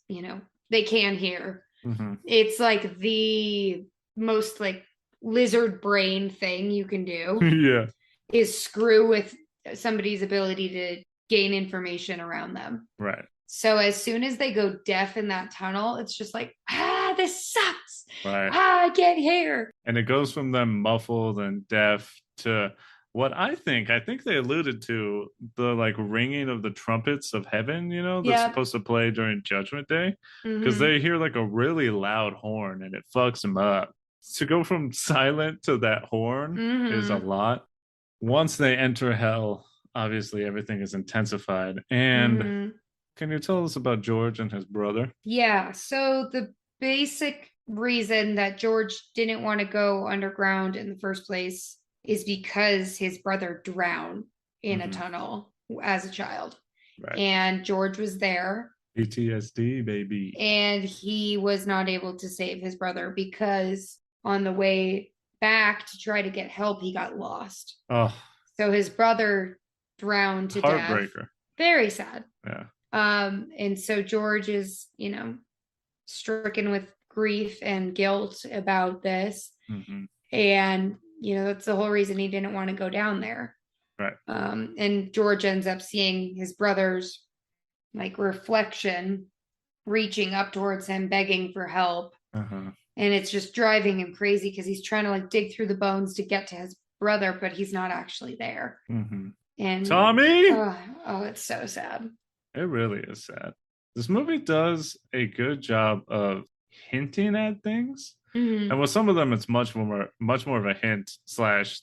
they can hear. It's like the most like lizard brain thing you can do. Yeah. Is screw with somebody's ability to gain information around them. Right. So as soon as they go deaf in that tunnel, it's just like, this sucks. Right. I can't hear. And it goes from them muffled and deaf to what I think they alluded to, the like ringing of the trumpets of heaven, that's supposed to play during Judgment Day. Because they hear like a really loud horn and it fucks them up. To go from silent to that horn is a lot. Once they enter hell, obviously everything is intensified. And can you tell us about George and his brother? Yeah. So the basic reason that George didn't want to go underground in the first place is because his brother drowned in a tunnel as a child. Right. And George was there. PTSD, baby. And he was not able to save his brother because on the way back to try to get help, he got lost. Oh. So his brother drowned to death. Heartbreaker. Very sad. Yeah. And so George is, stricken with grief and guilt about this. And, that's the whole reason he didn't want to go down there. Right. And George ends up seeing his brother's like reflection reaching up towards him, begging for help. And it's just driving him crazy because he's trying to like dig through the bones to get to his brother, but he's not actually there. And Tommy! Oh, it's so sad. It really is sad. This movie does a good job of hinting at things. And with some of them, it's much more of a hint /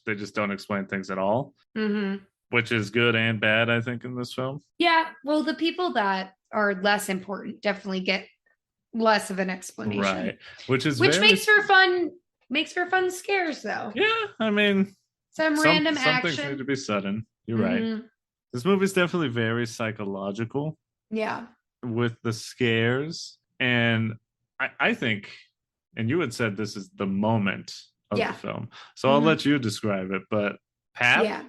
they just don't explain things at all. Which is good and bad, I think, in this film. Yeah. Well, the people that are less important definitely get less of an explanation. Right. Which makes for fun scares, though. Yeah. I mean, some random some action. Things need to be sudden. You're right. This movie's definitely very psychological. Yeah. With the scares. And I think, and you had said this is the moment of the film. So I'll let you describe it. But Pap,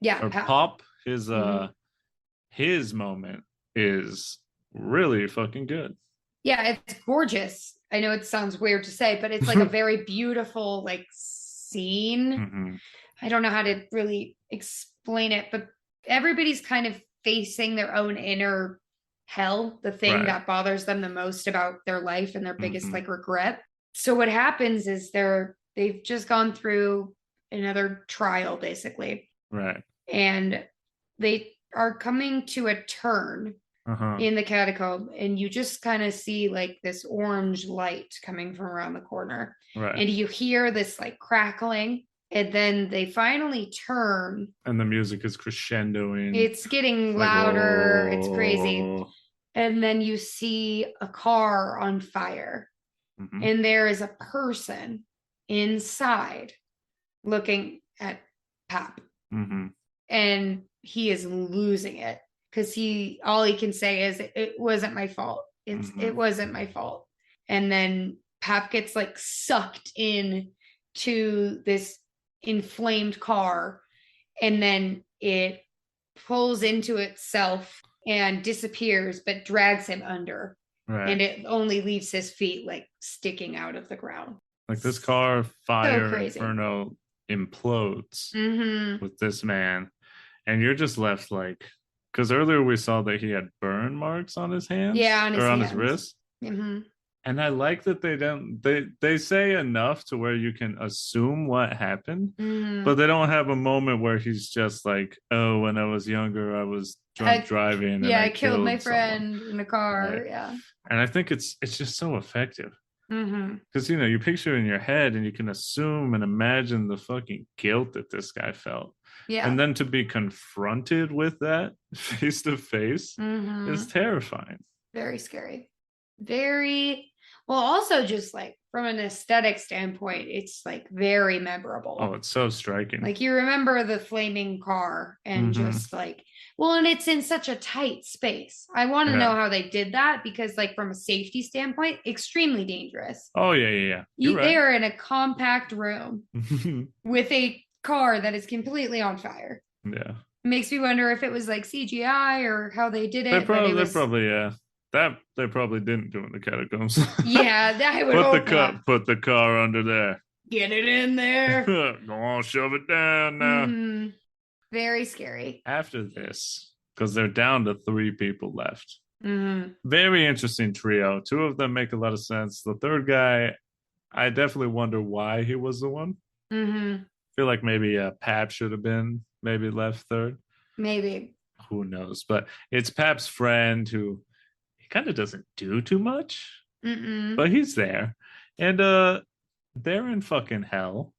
or Pap. Pop, his moment is really fucking good. Yeah, it's gorgeous. I know it sounds weird to say, but it's like a very beautiful like scene. I don't know how to really explain it, but everybody's kind of facing their own inner hell, the thing that bothers them the most about their life and their biggest like regret. So what happens is they've just gone through another trial, basically. Right. And they are coming to a turn in the catacomb, and you just kind of see like this orange light coming from around the corner. Right. And you hear this like crackling, and then they finally turn. And the music is crescendoing. It's getting louder. It's crazy. And then you see a car on fire. And there is a person inside looking at Pap. And he is losing it because all he can say is, it wasn't my fault. It wasn't my fault. And then Pap gets like sucked in to this inflamed car, and then it pulls into itself and disappears, but drags him under. Right. And it only leaves his feet like sticking out of the ground. Like this car fire inferno implodes with this man. and you're just left like, because earlier we saw that he had burn marks on his hands, Yeah, on his or on his hands. wrists. Mm-hmm. And I like that they say enough to where you can assume what happened, but they don't have a moment where he's just like, oh, when I was younger, I was drunk driving and I killed my someone. friend in a car. Right. Yeah. And I think it's just so effective. Mm-hmm. Because you picture it in your head and you can assume and imagine the fucking guilt that this guy felt. Yeah. And then to be confronted with that face to face is terrifying. Very scary. Very well, also just like from an aesthetic standpoint, it's like very memorable. Oh, it's so striking. Like you remember the flaming car and just like, well, and it's in such a tight space. I want to know how they did that because, like, from a safety standpoint, extremely dangerous. Oh, yeah. They are in a compact room with a car that is completely on fire. Yeah. It makes me wonder if it was like CGI or how they did it. They probably that they probably didn't do in the catacombs. Yeah, I would put the car under there. Get it in there. Go on, shove it down now. Very scary. After this, because they're down to 3 people left. Very interesting trio. 2 of them make a lot of sense. The third guy, I definitely wonder why he was the one. I feel like maybe Pap should have been maybe left third. Maybe. Who knows? But it's Pap's friend who he kind of doesn't do too much, but he's there. And they're in fucking hell.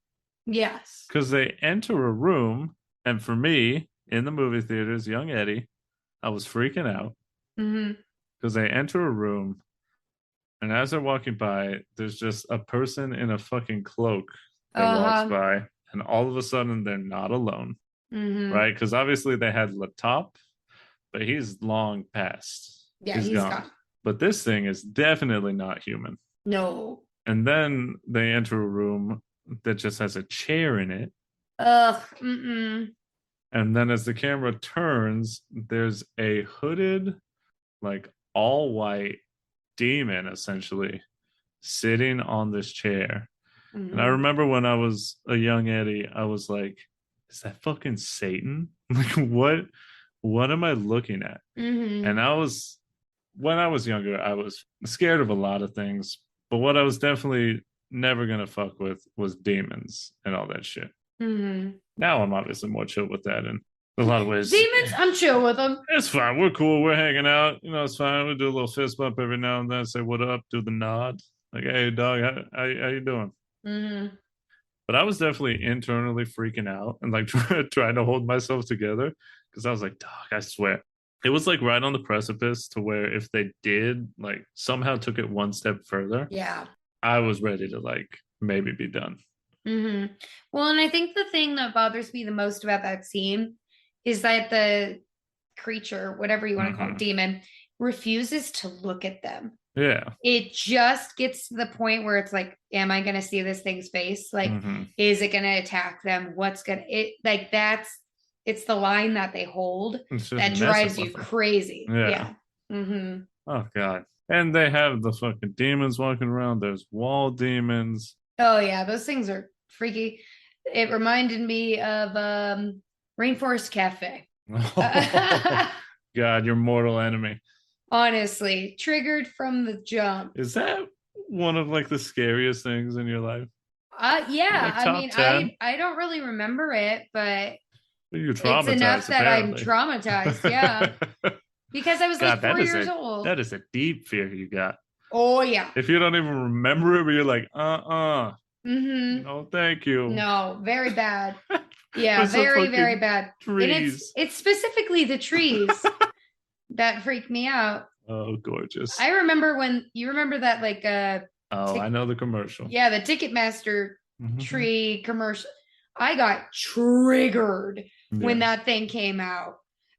Yes. Because they enter a room, and for me, in the movie theaters, young Eddie, I was freaking out. Because they enter a room, and as they're walking by, there's just a person in a fucking cloak that walks by, and all of a sudden they're not alone. Right? Because obviously they had Latop, but he's long past. Yeah, he's gone. But this thing is definitely not human. No. And then they enter a room that just has a chair in it. Ugh. And then as the camera turns, there's a hooded, like all white demon essentially sitting on this chair. And I remember when I was a young Eddie, I was like, is that fucking Satan? Like, what am I looking at? And when I was younger, I was scared of a lot of things, but what I was definitely never gonna fuck with was demons and all that shit. Now I'm obviously more chill with that in a lot of ways. Demons, I'm chill with them. It's fine. We're cool. We're hanging out. It's fine. We do a little fist bump every now and then. Say what up. Do the nod. Like, hey, dog, how you doing? But I was definitely internally freaking out and like trying to hold myself together because I was like, dog, I swear. It was like right on the precipice to where if they did like somehow took it one step further, I was ready to like maybe be done. Well, and I think the thing that bothers me the most about that scene is that the creature, whatever you want to call it, demon, refuses to look at them. Yeah. It just gets to the point where it's like, am I going to see this thing's face? Like, is it going to attack them? What's going to, it's the line that they hold that drives you crazy. Yeah. Oh, God. And they have the fucking demons walking around. There's wall demons. Oh, yeah. Those things are freaky. It reminded me of Rainforest Cafe. God, your mortal enemy. Honestly, triggered from the jump. Is that one of like the scariest things in your life? Yeah. Like, I mean, I don't really remember it, but you're traumatized, it's enough that apparently. I'm traumatized. Yeah. Because I was like 4 years old. That is a deep fear you got. Oh, yeah. If you don't even remember it, but you're like, no, thank you. No, very bad. Yeah, very, very bad. Trees. And it's specifically the trees that freaked me out. Oh, gorgeous. I remember when you remember that like I know the commercial. Yeah, the Ticketmaster tree commercial. I got triggered when that thing came out.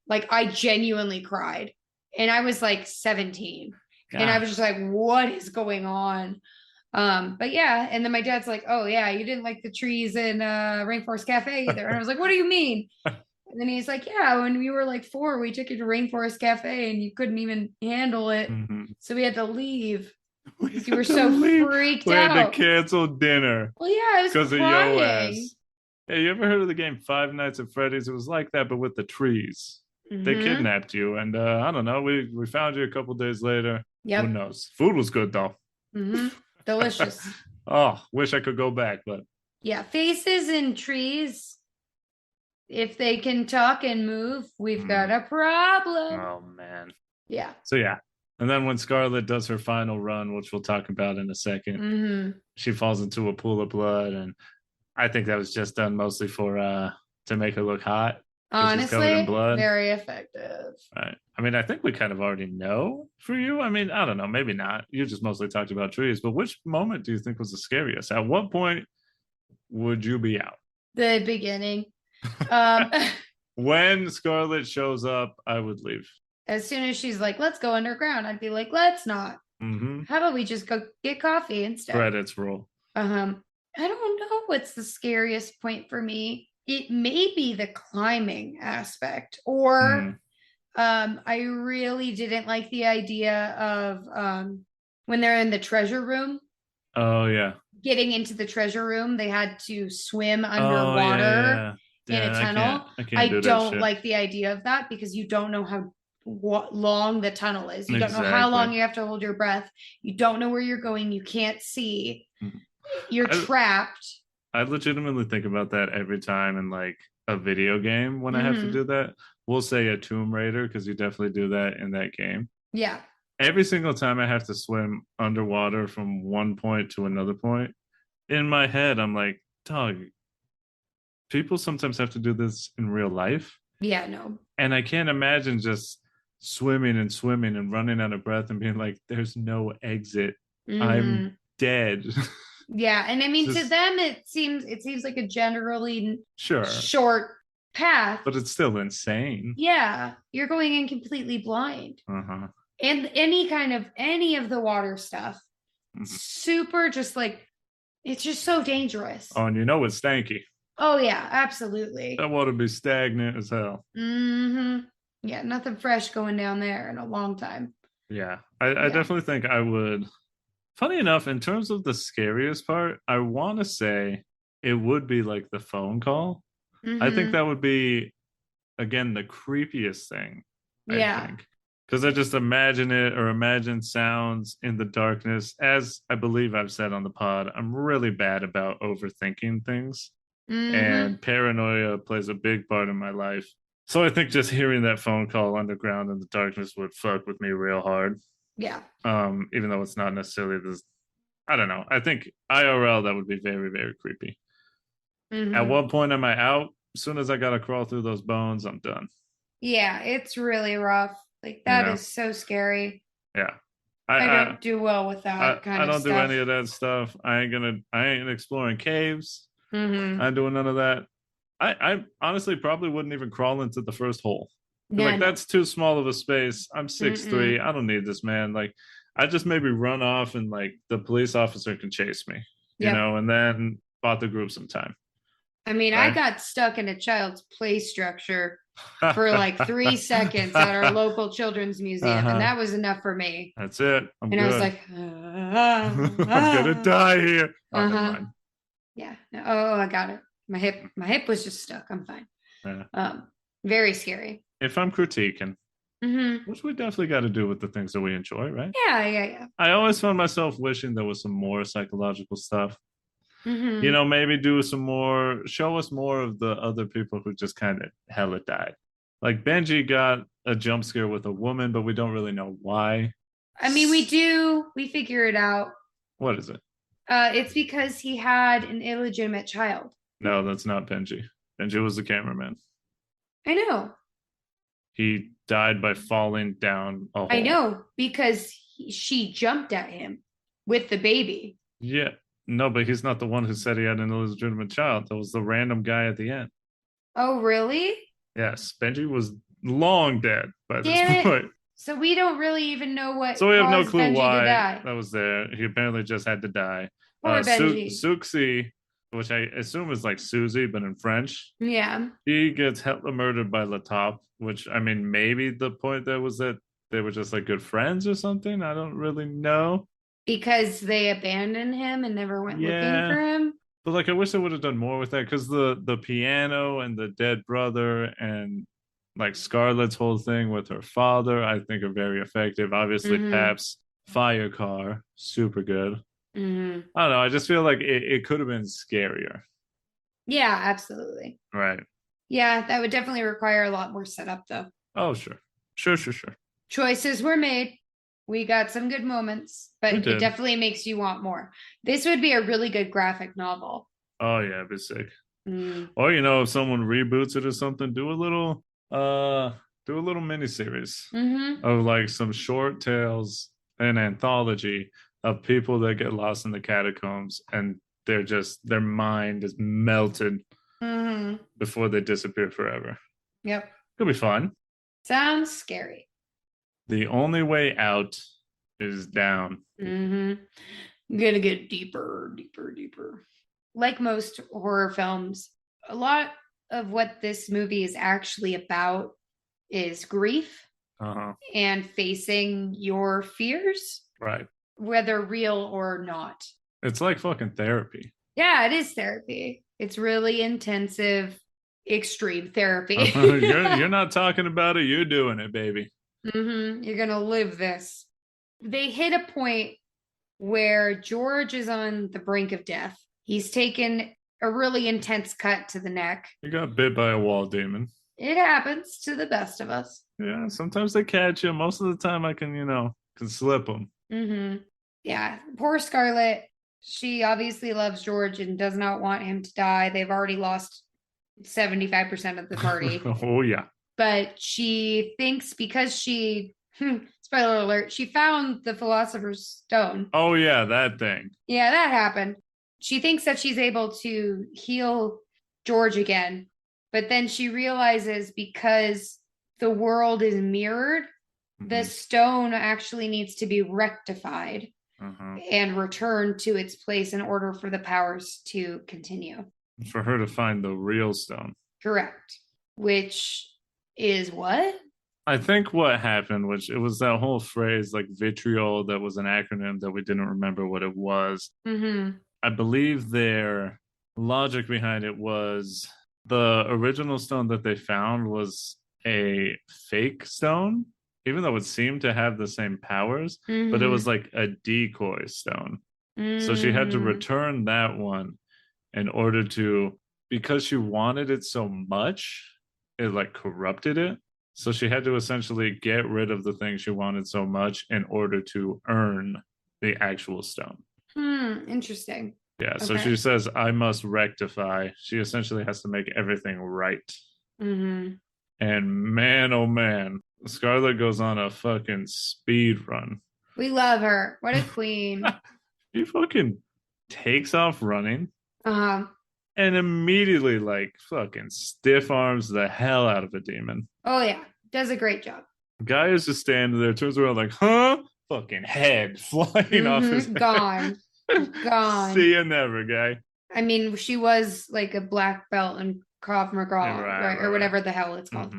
Like I genuinely cried. And I was like 17. God. And I was just like, what is going on? But yeah, and then my dad's like, oh yeah, you didn't like the trees in Rainforest Cafe either. And I was like, what do you mean? And then he's like, yeah, when we were like 4, we took you to Rainforest Cafe and you couldn't even handle it. So we had to leave. You were so freaked out. We had to cancel dinner. Well, yeah, I was crying. Of your ass. Hey, you ever heard of the game Five Nights at Freddy's? It was like that, but with the trees. They Mm-hmm. kidnapped you, and I don't know. We found you a couple days later. Who Yep. knows? Food was good though. Mm-hmm. Delicious. Oh, wish I could go back, but Yeah. Faces in trees. If they can talk and move, we've got a problem. oh man. Yeah. So yeah. And then when Scarlet does her final run, which we'll talk about in a second, Mm-hmm. she falls into a pool of blood, and I think that was just done mostly for to make her look hot because she's covered in Honestly, blood. very effective. Right. I mean, I think we kind of already know for you. I mean, I don't know, maybe not. You just mostly talked about trees, but which moment do you think was the scariest? At what point would you be out? The beginning. Um, When Scarlet shows up, I would leave. as soon as she's like, let's go underground, I'd be like, let's not. Mm-hmm. How about we just go get coffee instead? Credits roll. I don't know what's the scariest point for me. It may be the climbing aspect, or I really didn't like the idea of when they're in the treasure room. Oh yeah. Getting into the treasure room, they had to swim Oh underwater yeah. in a tunnel. I can't do that don't shit. like the idea of that because you don't know how long the tunnel is. You don't know how Exactly. long you have to hold your breath. You don't know where you're going. You can't see. You're I- trapped. I legitimately think about that every time in like a video game when I have to do that. We'll say a Tomb Raider because you definitely do that in that game. Yeah. Every single time I have to swim underwater from one point to another point, in my head, I'm like, dog, people sometimes have to do this in real life. Yeah, no. And I can't imagine just swimming and running out of breath and being like, there's no exit. I'm dead. Yeah, and I mean Just- to them it seems like a generally Sure. short path. But it's still insane. Yeah, you're going in completely blind. Uh-huh. And any of the water stuff, super just like it's just so dangerous. Oh, and you know it's stanky. Oh yeah, absolutely. That water be stagnant as hell. Yeah, nothing fresh going down there in a long time. Yeah. I definitely think I would. Funny enough, in terms of the scariest part, I want to say it would be like the phone call. I think that would be, again, the creepiest thing. I think. Because I just imagine it or imagine sounds in the darkness. As I believe I've said on the pod, I'm really bad about overthinking things. And paranoia plays a big part in my life. So I think just hearing that phone call underground in the darkness would fuck with me real hard. Yeah. Even though it's not necessarily this, I don't know. I think IRL that would be very, very creepy. At what point am I out? As soon as I gotta crawl through those bones, I'm done. Yeah, it's really rough. Like that is so scary. Yeah. I don't do well with that kind of stuff. I don't do stuff. any of that stuff. I ain't exploring caves. I ain't doing none of that. I honestly probably wouldn't even crawl into the first hole. That's too small of a space. I'm 6'3". I don't need this, man. Like, I just maybe run off and like the police officer can chase me, you know, and then bought the group some time. I mean, right? I got stuck in a child's play structure for like 3 seconds at our local children's museum, and that was enough for me. That's it. I'm good. I was like, I'm gonna die here. Oh, never mind. Yeah. Oh, I got it. My hip was just stuck. I'm fine. Yeah. Very scary. If I'm critiquing, which we definitely got to do with the things that we enjoy, right? Yeah. I always found myself wishing there was some more psychological stuff. You know, maybe show us more of the other people who just kind of hella died. Like Benji got a jump scare with a woman, but we don't really know why. I mean, we figure it out. What is it? It's because he had an illegitimate child. No, that's not Benji. Benji was the cameraman. I know. He died by falling down a hole. I know, because she jumped at him with the baby. Yeah. No, but he's not the one who said he had an illegitimate child. That was the random guy at the end. Oh, really? Yes. Benji was long dead by this point. So we don't really even know what. So we have no clue Benji why that was there. He apparently just had to die. Poor Benji. Suxi, which I assume is like Susie, but in French. Yeah. He gets hella murdered by Latop, which, I mean, maybe the point there was that they were just like good friends or something. I don't really know. Because they abandoned him and never went looking for him. But like, I wish they would have done more with that because the piano and the dead brother and like Scarlett's whole thing with her father, I think are very effective. Obviously, Mm-hmm. Pap's fire car, super good. Mm-hmm. I don't know. I just feel like it could have been scarier. Yeah, absolutely. Right. Yeah, that would definitely require a lot more setup, though. Oh, sure. Sure. Choices were made. We got some good moments, We but it did. definitely makes you want more. This would be a really good graphic novel. Oh, yeah, it'd be sick. Mm. Or, if someone reboots it or something, uh, do a little miniseries Mm-hmm. of like some short tales, an anthology of people that get lost in the catacombs and their mind is melted Mm-hmm. before they disappear forever. Yep. Could be fun. Sounds scary. The only way out is down. Mm-hmm. I'm gonna get deeper, deeper, deeper. Like most horror films, a lot of what this movie is actually about is grief Uh-huh. and facing your fears, Right. whether real or not. It's like fucking therapy. Yeah, it is therapy. It's really intensive, extreme therapy. You're not talking about it, you're doing it, baby. You're gonna live this. They hit a point where George is on the brink of death. He's taken a really intense cut to the neck. You got bit by a wall demon. It happens to the best of us. Yeah, sometimes they catch you. Most of the time I can slip them. Yeah, poor Scarlett. She obviously loves George and does not want him to die. They've already lost 75% of the party. Oh yeah. But she thinks because spoiler alert, she found the Philosopher's Stone. Oh yeah, that thing. Yeah, that happened. She thinks that she's able to heal George again, but then she realizes because the world is mirrored, the stone actually needs to be rectified and returned to its place in order for the powers to continue. For her to find the real stone. Correct. Which is what? I think what happened, which it was that whole phrase like vitriol that was an acronym that we didn't remember what it was. I believe their logic behind it was the original stone that they found was a fake stone, even though it seemed to have the same powers, but it was like a decoy stone. So she had to return that one in order to, because she wanted it so much, it like corrupted it. So she had to essentially get rid of the thing she wanted so much in order to earn the actual stone. Interesting. Yeah, so she says, I must rectify. She essentially has to make everything right. And man, oh man, Scarlett goes on a fucking speed run. We love her. What a queen. She fucking takes off running. And immediately, like, fucking stiff arms the hell out of a demon. Oh, yeah. Does a great job. Guy is just standing there, turns around, like, huh? Fucking head flying off his head. Gone. See you never, guy. I mean, she was like a black belt in Krav Maga, right? Or whatever the hell it's called.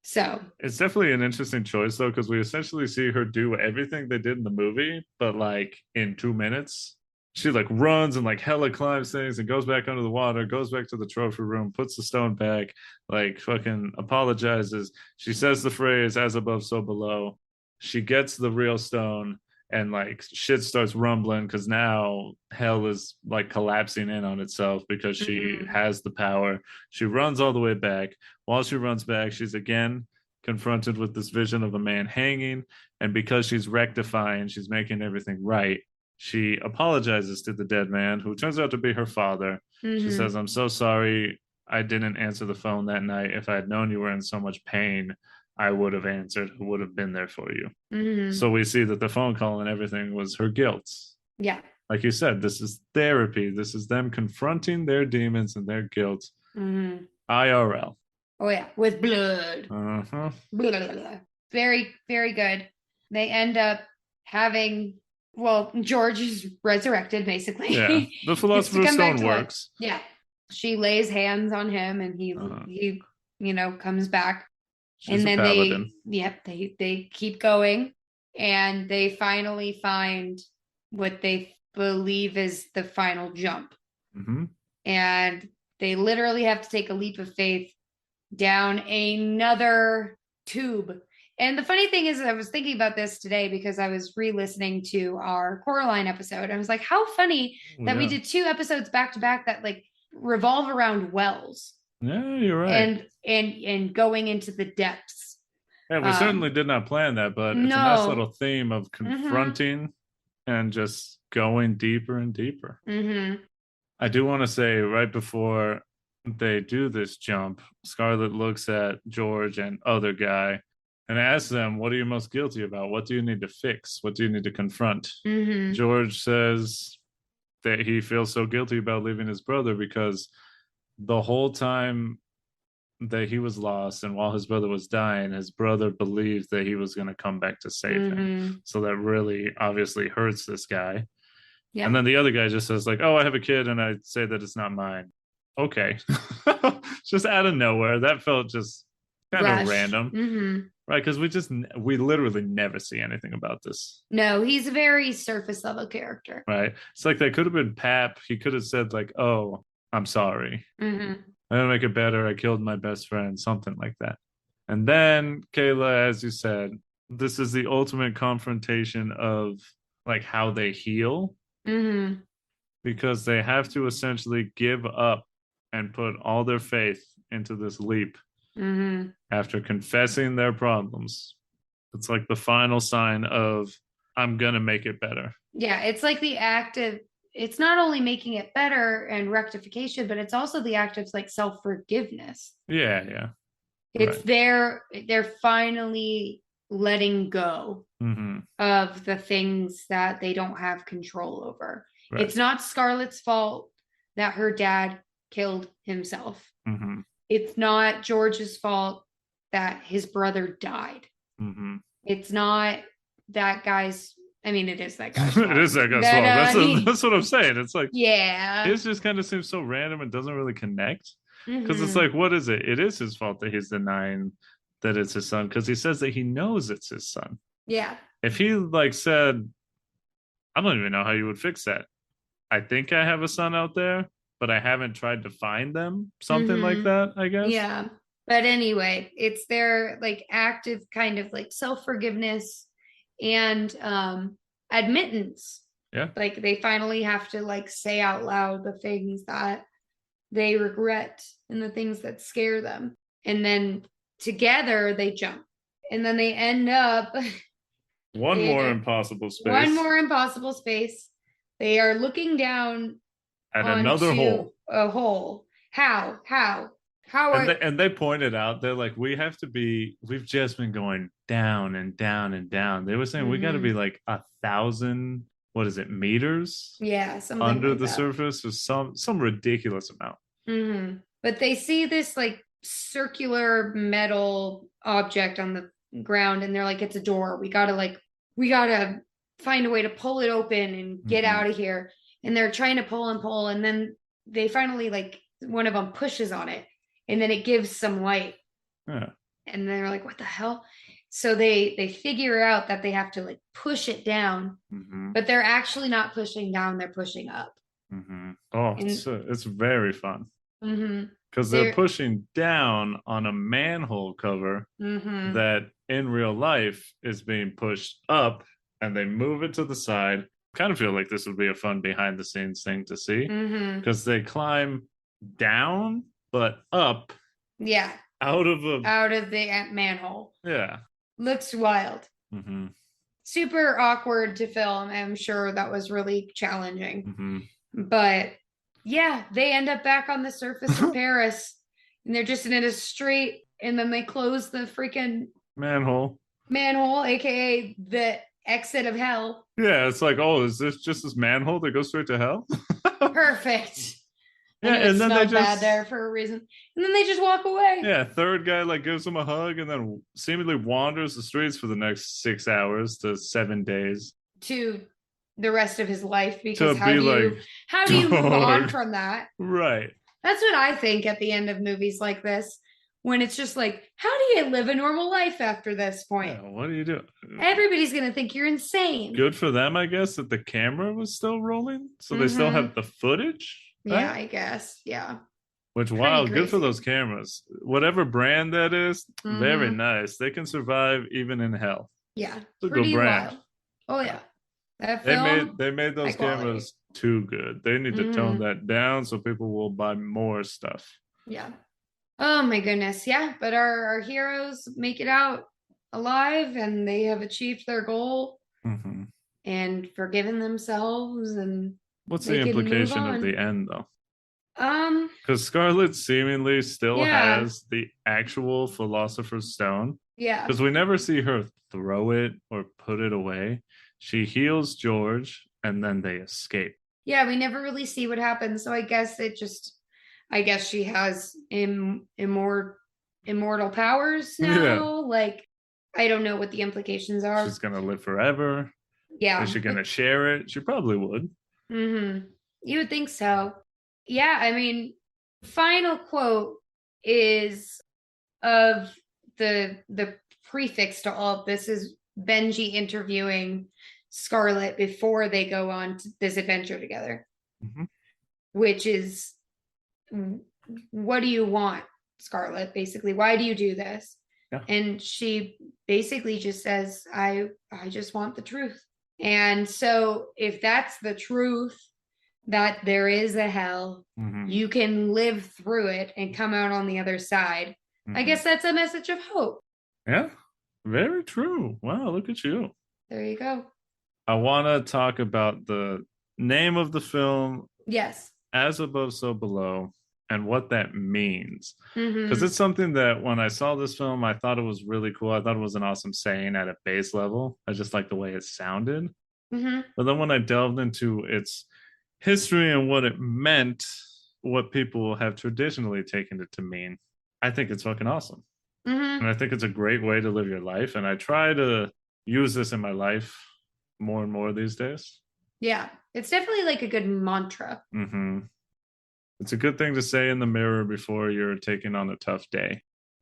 So it's definitely an interesting choice, though, because we essentially see her do everything they did in the movie, but like in 2 minutes. She like runs and like hella climbs things and goes back under the water, goes back to the trophy room, puts the stone back, like fucking apologizes. She says the phrase "as above, so below." She gets the real stone and like shit starts rumbling because now hell is like collapsing in on itself because she has the power. She runs all the way back. While she runs back, she's again confronted with this vision of a man hanging. And because she's rectifying, she's making everything right. She apologizes to the dead man, who turns out to be her father. She says, I'm so sorry I didn't answer the phone that night. If I had known you were in so much pain, I would have answered, would have been there for you. So we see that the phone call and everything was her guilt. Yeah. Like you said, this is therapy. This is them confronting their demons and their guilt. IRL. Oh, yeah. With blood. Very, very good. They end up having... Well, George is resurrected, basically. Yeah, the Philosopher's Stone works. Yeah. She lays hands on him and he comes back. She's and then paladin. they keep going and they finally find what they believe is the final jump. and they literally have to take a leap of faith down another tube. And the funny thing is, I was thinking about this today because I was re-listening to our Coraline episode. I was like, how funny that we did 2 episodes back to back that like revolve around wells. Yeah, you're right. And going into the depths. Yeah, we certainly did not plan that, but it's a nice little theme of confronting and just going deeper and deeper. I do want to say, right before they do this jump, Scarlett looks at George and other guy and asks them, what are you most guilty about? What do you need to fix? What do you need to confront? George says that he feels so guilty about leaving his brother because the whole time that he was lost and while his brother was dying, his brother believed that he was going to come back to save him. So that really obviously hurts this guy. Yeah. And then the other guy just says like, oh, I have a kid and I say that it's not mine. Okay. Just out of nowhere. That felt just kind of random. Right, because we literally never see anything about this. No, he's a very surface level character. Right. It's like that could have been Pap. He could have said like, oh, I'm sorry. I didn't make it better. I killed my best friend, something like that. And then, Kayla, as you said, this is the ultimate confrontation of like how they heal. Because they have to essentially give up and put all their faith into this leap. After confessing their problems. It's like the final sign of, I'm going to make it better. Yeah, it's like the act of, it's not only making it better and rectification, but it's also the act of like self-forgiveness. Yeah. It's they're finally letting go of the things that they don't have control over. Right. It's not Scarlett's fault that her dad killed himself. It's not George's fault that his brother died. It's not that guy's, I mean, it is that guy's fault. It is that guy's fault. That's what I'm saying. It's like, yeah, it just kind of seems so random and doesn't really connect. Because it's like, what is it? It is his fault that he's denying that it's his son, because he says that he knows it's his son. Yeah. If he like said, I don't even know how you would fix that. I think I have a son out there, but I haven't tried to find them. Something like that, I guess. Yeah. But anyway, it's their like active kind of like self-forgiveness and admittance. Yeah. Like they finally have to like say out loud the things that they regret and the things that scare them. And then together they jump. And then they end up One more impossible space. They are looking down at another hole. A hole. How? And they pointed out, they're like, we've just been going down and down and down. They were saying we got to be like 1,000, what is it, meters? Yeah, something under like the that. Surface, or some ridiculous amount. But they see this like circular metal object on the ground, and they're like, it's a door. We gotta find a way to pull it open and get out of here. And they're trying to pull, and then they finally like one of them pushes on it, and then it gives some light. Yeah. And they're like, what the hell? So they figure out that they have to like push it down, but they're actually not pushing down, they're pushing up. Oh, it's very fun. Because they're pushing down on a manhole cover that in real life is being pushed up, and they move it to the side. Kind of feel like this would be a fun behind the scenes thing to see, because they climb down but up. Yeah. Out of the manhole. Yeah. Looks wild. Super awkward to film. I'm sure that was really challenging. But yeah, they end up back on the surface of Paris, and they're just in a straight, and then they close the freaking manhole, aka the exit of hell. Yeah, it's like, oh, is this just this manhole that goes straight to hell? Perfect. Yeah, and then they just bad there for a reason, and then they just walk away. Yeah, third guy like gives them a hug, and then seemingly wanders the streets for the next 6 hours to 7 days to the rest of his life. Because how do you move on from that? Right. That's what I think at the end of movies like this, when it's just like, how do you live a normal life after this point? Yeah, what do you do? Everybody's gonna think you're insane. Good for them, I guess, that the camera was still rolling, so they still have the footage. Yeah, right? I guess. Yeah. Which, Pretty wow, good for crazy. those cameras. Whatever brand that is, very Mm-hmm. nice. They can survive even in hell. Yeah. It's a good Pretty brand. wild. Oh Yeah. yeah. That They film, made they made high those quality. cameras too good. They need to tone Mm-hmm. that down so people will buy more stuff. Yeah. Oh my goodness. Yeah. But our heroes make it out alive and they have achieved their goal Mm-hmm. and forgiven themselves and What's the they can move implication of the on. end, though? Um, Because Scarlet seemingly still yeah. has the actual Philosopher's Stone. Yeah. Because we never see her throw it or put it away. She heals George and then they escape. Yeah, we never really see what happens. So I guess she has immortal powers Yeah. now. Like, I don't know what the implications She's are. going to live forever. Is Yeah. she going to share it? She probably would. Mm-hmm. You would think so. Yeah, I mean, final quote is of the prefix to all of this is Benji interviewing Scarlet before they go on to this adventure together, Mm-hmm. which is, what do you want, Scarlet? Basically, why do you do this? Yeah. And she basically just says, I just want the truth. And so if that's the truth, that there is a hell, Mm-hmm. you can live through it and come out on the other side. I Mm-hmm. guess that's a message of hope. Yeah. Very true. Wow, look at you. There you go. I want to talk about the name of the film, Yes. As Above, So Below, and what that means. Because Mm-hmm. it's something that when I saw this film, I thought it was really cool. I thought it was an awesome saying at a base level. I just like the way it sounded. Mm-hmm. But then when I delved into its history and what it meant, what people have traditionally taken it to mean, I think it's fucking awesome. Mm-hmm. And I think it's a great way to live your life. And I try to use this in my life more and more these days. Yeah. It's definitely like a good mantra. Mm-hmm. It's a good thing to say in the mirror before you're taking on a tough day.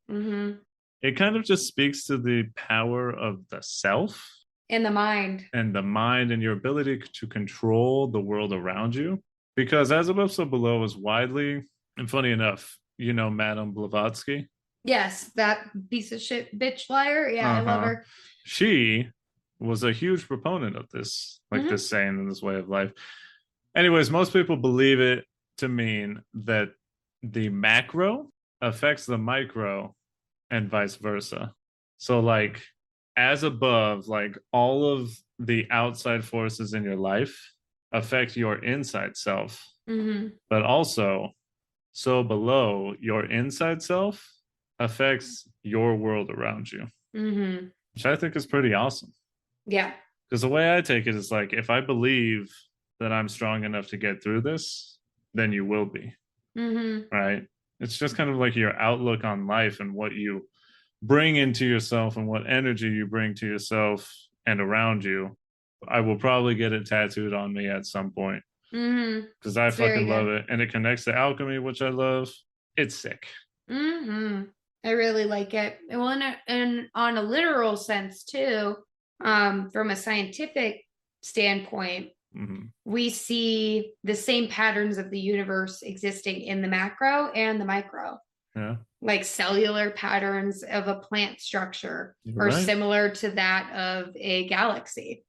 Mm-hmm. It kind of just speaks to the power of the self In the mind. and the mind and your ability to control the world around you. Because As Above, So Below is widely, and funny enough, you know Madame Blavatsky? Yes, that piece of shit bitch flyer. Yeah, I love Uh-huh. her. She was a huge proponent of this, like this saying and this way of life. Anyways, most people believe it to mean that the macro affects the micro and vice versa. So, like, as above, like all of the outside forces in your life affect your inside self, but also, so below, your inside self affects your world around you, which I think is pretty awesome. Yeah. Because the way I take it is like, if I believe that I'm strong enough to get through this, then you will be. Right? It's just kind of like your outlook on life and what you bring into yourself and what energy you bring to yourself and around you. I will probably get it tattooed on me at some point because I fucking love it. And it connects to alchemy, which I love. It's sick. I really like it. Well, and on a literal sense too, from a scientific standpoint, we see the same patterns of the universe existing in the macro and the micro. Yeah. Like cellular patterns of a plant structure You're are right. similar to that of a galaxy.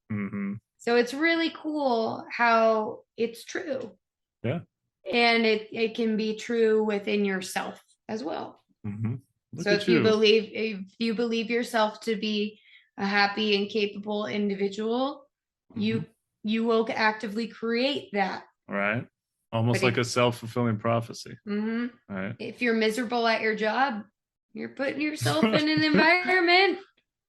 So it's really cool how it's true. Yeah. And it can be true within yourself as well. Look So at if you believe yourself to be a happy and capable individual, you will actively create that. Right. Almost like a self-fulfilling prophecy. Right. If you're miserable at your job, you're putting yourself in an environment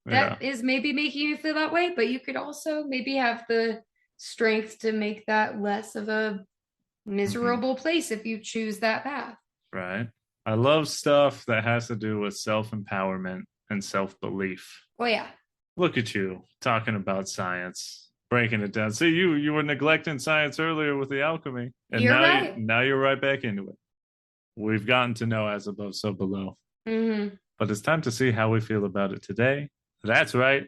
that is maybe making you feel that way, but you could also maybe have the strength to make that less of a miserable place if you choose that path. Right. I love stuff that has to do with self-empowerment and self-belief. Oh yeah. Look at you talking about science, breaking it down. See, you were neglecting science earlier with the alchemy, and now you're right back into it. We've gotten to know As Above, So Below. But it's time to see how we feel about it today. That's right.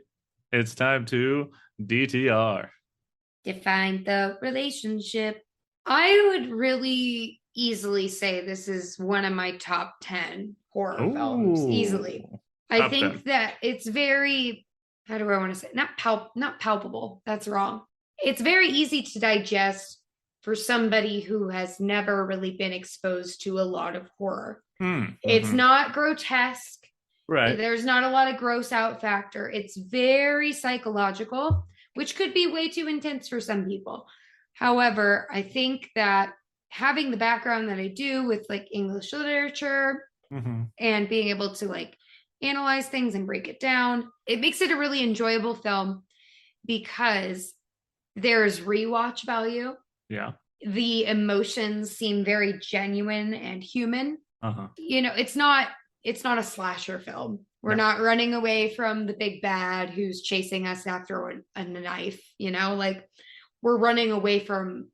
It's time to DTR. Define the relationship. I would really easily say this is one of my top 10 horror films. Easily. Oh, I top think 10. that it's very, how do I want to say, not palpable. That's wrong. It's very easy to digest for somebody who has never really been exposed to a lot of horror. It's not grotesque. Right. There's not a lot of gross out factor. It's very psychological, which could be way too intense for some people. However, I think that having the background that I do with like English literature and being able to like analyze things and break it down, it makes it a really enjoyable film because there's rewatch value. Yeah. The emotions seem very genuine and human. You know, it's not a slasher film. We're not running away from the big bad who's chasing us after a knife, you know, like we're running away from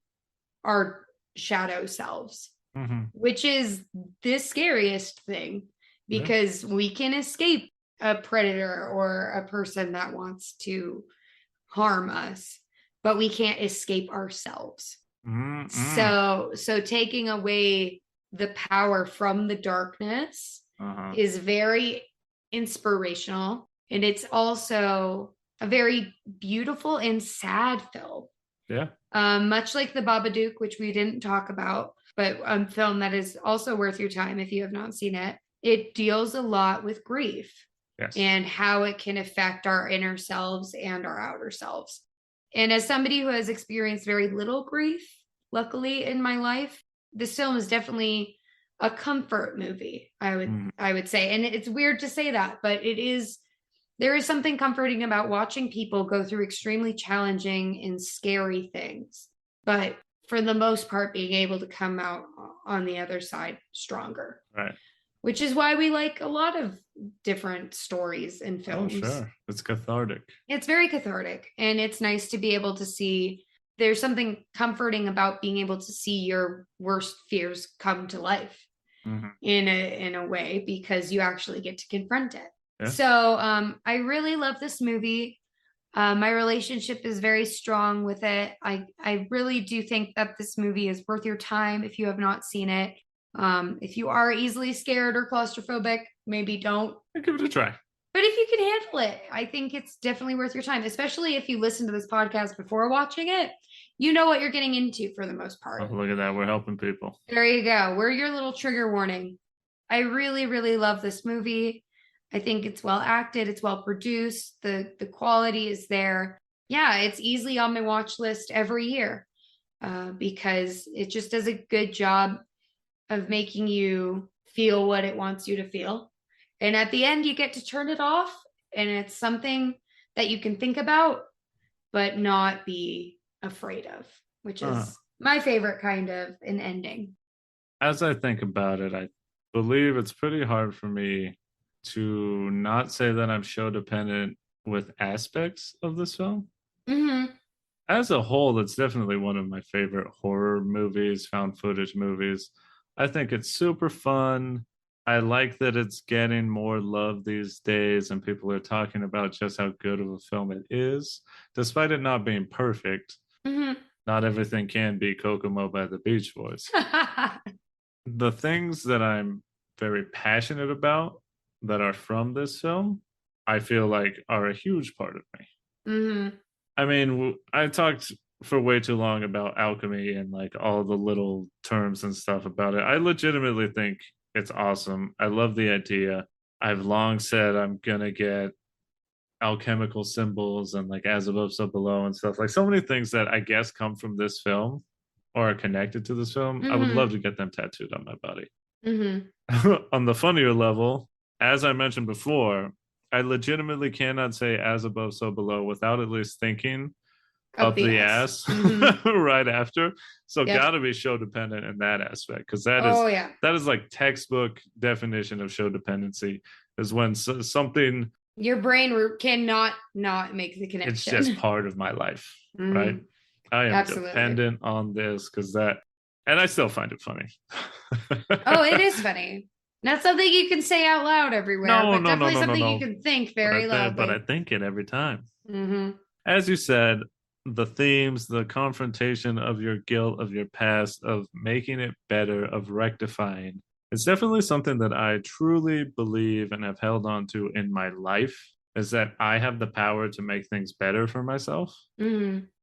our shadow selves, which is the scariest thing because we can escape a predator or a person that wants to harm us, but we can't escape ourselves. So taking away the power from the darkness is very inspirational, and it's also a very beautiful and sad film. Yeah. Much like The Babadook, which we didn't talk about, but a film that is also worth your time if you have not seen it. It deals a lot with grief and how it can affect our inner selves and our outer selves. And as somebody who has experienced very little grief, luckily in my life, this film is definitely a comfort movie, I would say. And it's weird to say that, but there is something comforting about watching people go through extremely challenging and scary things, but for the most part being able to come out on the other side stronger. Right. Which is why we like a lot of different stories and films. Oh, sure. It's cathartic. It's very cathartic. And it's nice to be able to see, there's something comforting about being able to see your worst fears come to life in a way, because you actually get to confront it. Yeah. So I really love this movie. My relationship is very strong with it. I really do think that this movie is worth your time if you have not seen it. If you are easily scared or claustrophobic, maybe don't. Give it a try. But if you can handle it, I think it's definitely worth your time, especially if you listen to this podcast before watching it. You know what you're getting into for the most part. Oh, look at that. We're helping people. There you go. We're your little trigger warning. I really, really love this movie. I think it's well acted. It's well produced. The quality is there. Yeah, it's easily on my watch list every year because it just does a good job of making you feel what it wants you to feel. And at the end, you get to turn it off, and it's something that you can think about, but not be afraid of, which is my favorite kind of an ending. As I think about it, I believe it's pretty hard for me to not say that I'm show dependent with aspects of this film. As a whole, it's definitely one of my favorite horror movies, found footage movies. I think it's super fun. I like that it's getting more love these days, and people are talking about just how good of a film it is, despite it not being perfect. Not everything can be Kokomo by the Beach Boys. The things that I'm very passionate about that are from this film, I feel like are a huge part of me. I mean, I talked for way too long about alchemy and like all the little terms and stuff about it. I legitimately think it's awesome. I love the idea. I've long said I'm gonna get alchemical symbols and like as above, so below and stuff. Like so many things that I guess come from this film or are connected to this film. I would love to get them tattooed on my body. On the funnier level, as I mentioned before, I legitimately cannot say as above, so below without at least thinking up the ass right after. So gotta be show dependent in that aspect, because that is like textbook definition of show dependency, is when something, your brain cannot not make the connection. It's just part of my life, right? I am dependent on this because that, and I still find it funny. Oh, it is funny. Not something you can say out loud everywhere, but definitely something you can think very loudly. But I think it every time. As you said, the themes, the confrontation of your guilt, of your past, of making it better, of rectifying. It's definitely something that I truly believe and have held on to in my life, is that I have the power to make things better for myself,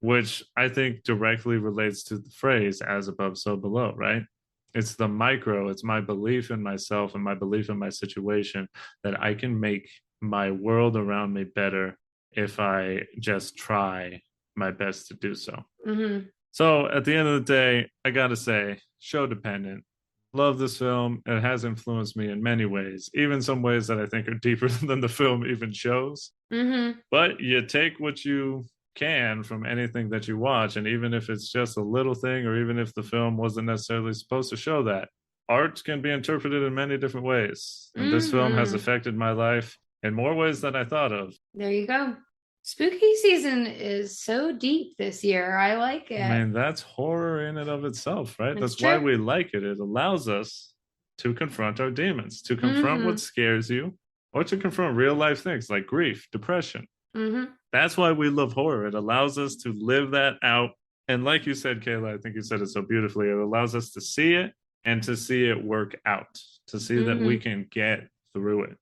which I think directly relates to the phrase as above, so below, right? It's the micro, it's my belief in myself and my belief in my situation that I can make my world around me better if I just try my best to do so. So at the end of the day, I gotta say, Sho-Dependent. Love this film. It has influenced me in many ways, even some ways that I think are deeper than the film even shows. But you take what you can from anything that you watch, and even if it's just a little thing, or even if the film wasn't necessarily supposed to show that, art can be interpreted in many different ways. And this film has affected my life in more ways than I thought of. There you go. Spooky season is so deep this year. I like it. I mean, that's horror in and of itself, right? That's why we like it. It allows us to confront our demons, to confront what scares you, or to confront real life things like grief, depression. That's why we love horror. It allows us to live that out. And like you said, Kayla, I think you said it so beautifully. It allows us to see it and to see it work out, to see that we can get through it.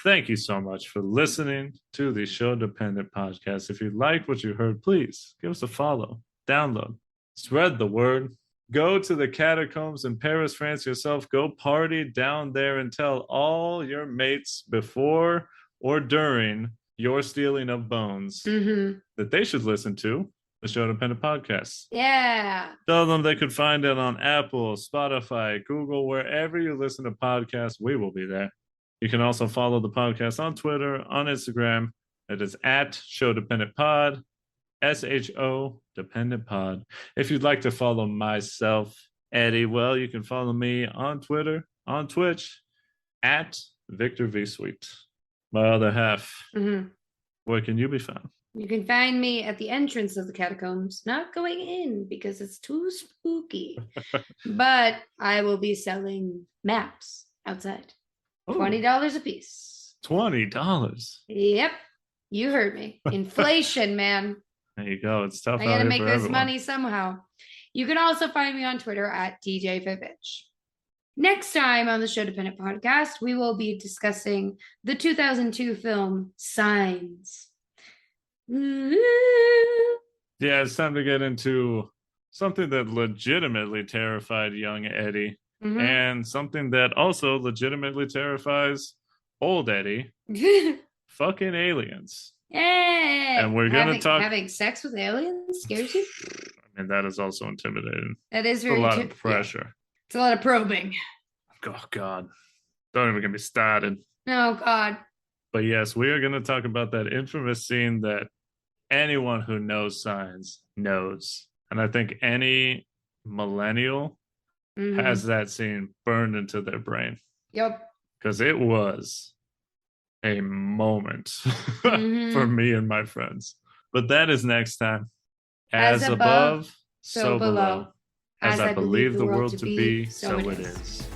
Thank you so much for listening to the Sho-Dependent podcast. If you like what you heard, please give us a follow, download, spread the word. Go to the catacombs in Paris, France yourself. Go party down there and tell all your mates before or during your stealing of bones that they should listen to the Sho-Dependent podcast. Yeah. Tell them they could find it on Apple, Spotify, Google, wherever you listen to podcasts. We will be there. You can also follow the podcast on Twitter, on Instagram. It is at Sho-Dependent Pod, SHO Dependent Pod. If you'd like to follow myself, Eddie, well, you can follow me on Twitter, on Twitch, at Victor V Sweet. My other half, where can you be found? You can find me at the entrance of the catacombs, not going in because it's too spooky. But I will be selling maps outside. $20 a piece. $20. Yep. You heard me. Inflation, man. There you go. It's tough. I gotta make this money somehow. You can also find me on Twitter at DJ Vivitch. Next time on the Sho-Dependent podcast, we will be discussing the 2002 film Signs. Yeah, it's time to get into something that legitimately terrified young Eddie. And something that also legitimately terrifies old Eddie. Fucking aliens. Yeah. And we're going to talk... Having sex with aliens scares you? I mean, that is also intimidating. That is very... a lot of pressure. Yeah. It's a lot of probing. Oh, God. Don't even get me started. Oh, God. But yes, we are going to talk about that infamous scene that anyone who knows Signs knows. And I think any millennial has that scene burned into their brain. Yep. Because it was a moment for me and my friends. But that is next time. As above, so below. As I believe the world to be, so it is.